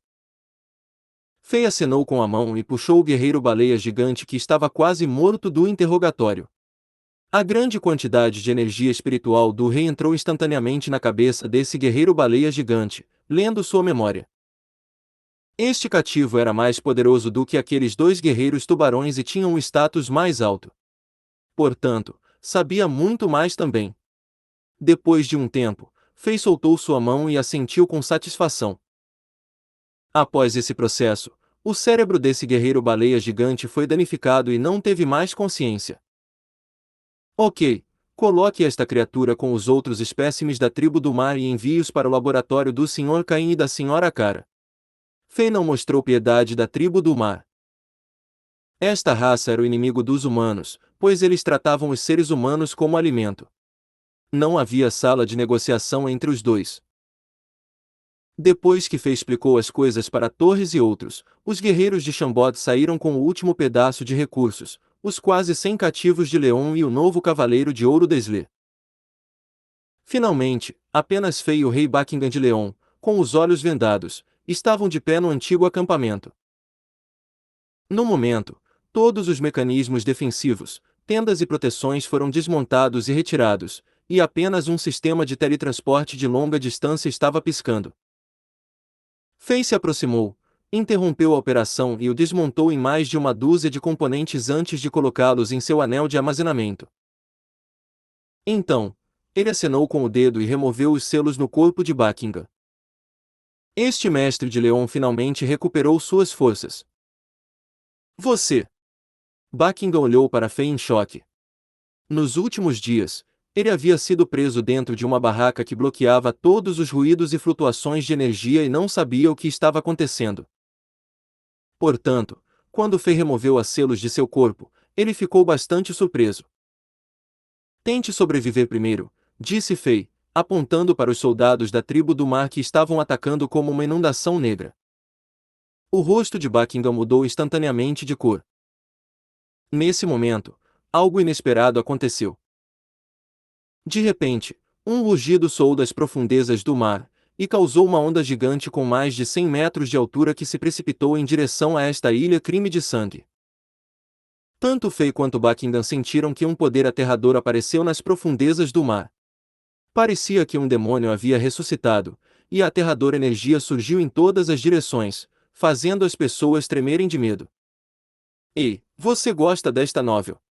Fei acenou com a mão e puxou o guerreiro baleia gigante que estava quase morto do interrogatório. A grande quantidade de energia espiritual do rei entrou instantaneamente na cabeça desse guerreiro baleia gigante, lendo sua memória. Este cativo era mais poderoso do que aqueles dois guerreiros tubarões e tinha um status mais alto. Portanto, sabia muito mais também. Depois de um tempo, Fei soltou sua mão e assentiu com satisfação. Após esse processo, o cérebro desse guerreiro baleia gigante foi danificado e não teve mais consciência. Ok, coloque esta criatura com os outros espécimes da tribo do mar e envie-os para o laboratório do Sr. Caim e da Sra. Cara. Fei não mostrou piedade da tribo do mar. Esta raça era o inimigo dos humanos, pois eles tratavam os seres humanos como alimento. Não havia sala de negociação entre os dois. Depois que Fei explicou as coisas para Torres e outros, os guerreiros de Chambord saíram com o último pedaço de recursos, os quase 100 cativos de Leon e o novo cavaleiro de ouro Deslé. Finalmente, apenas Fei e o rei Buckingham de Leon, com os olhos vendados, estavam de pé no antigo acampamento. No momento, todos os mecanismos defensivos, tendas e proteções foram desmontados e retirados, e apenas um sistema de teletransporte de longa distância estava piscando. Fei se aproximou, interrompeu a operação e o desmontou em mais de uma dúzia de componentes antes de colocá-los em seu anel de armazenamento. Então, ele acenou com o dedo e removeu os selos no corpo de Buckingham. Este mestre de Leon finalmente recuperou suas forças. Você! Buckingham olhou para Fei em choque. Nos últimos dias, ele havia sido preso dentro de uma barraca que bloqueava todos os ruídos e flutuações de energia e não sabia o que estava acontecendo. Portanto, quando Fei removeu os selos de seu corpo, ele ficou bastante surpreso. Tente sobreviver primeiro, disse Fei, apontando para os soldados da tribo do mar que estavam atacando como uma inundação negra. O rosto de Buckingham mudou instantaneamente de cor. Nesse momento, algo inesperado aconteceu. De repente, um rugido soou das profundezas do mar, e causou uma onda gigante com mais de 100 metros de altura que se precipitou em direção a esta ilha crime de sangue. Tanto Fei quanto Buckingham sentiram que um poder aterrador apareceu nas profundezas do mar. Parecia que um demônio havia ressuscitado, e a aterradora energia surgiu em todas as direções, fazendo as pessoas tremerem de medo. Ei, você gosta desta novel?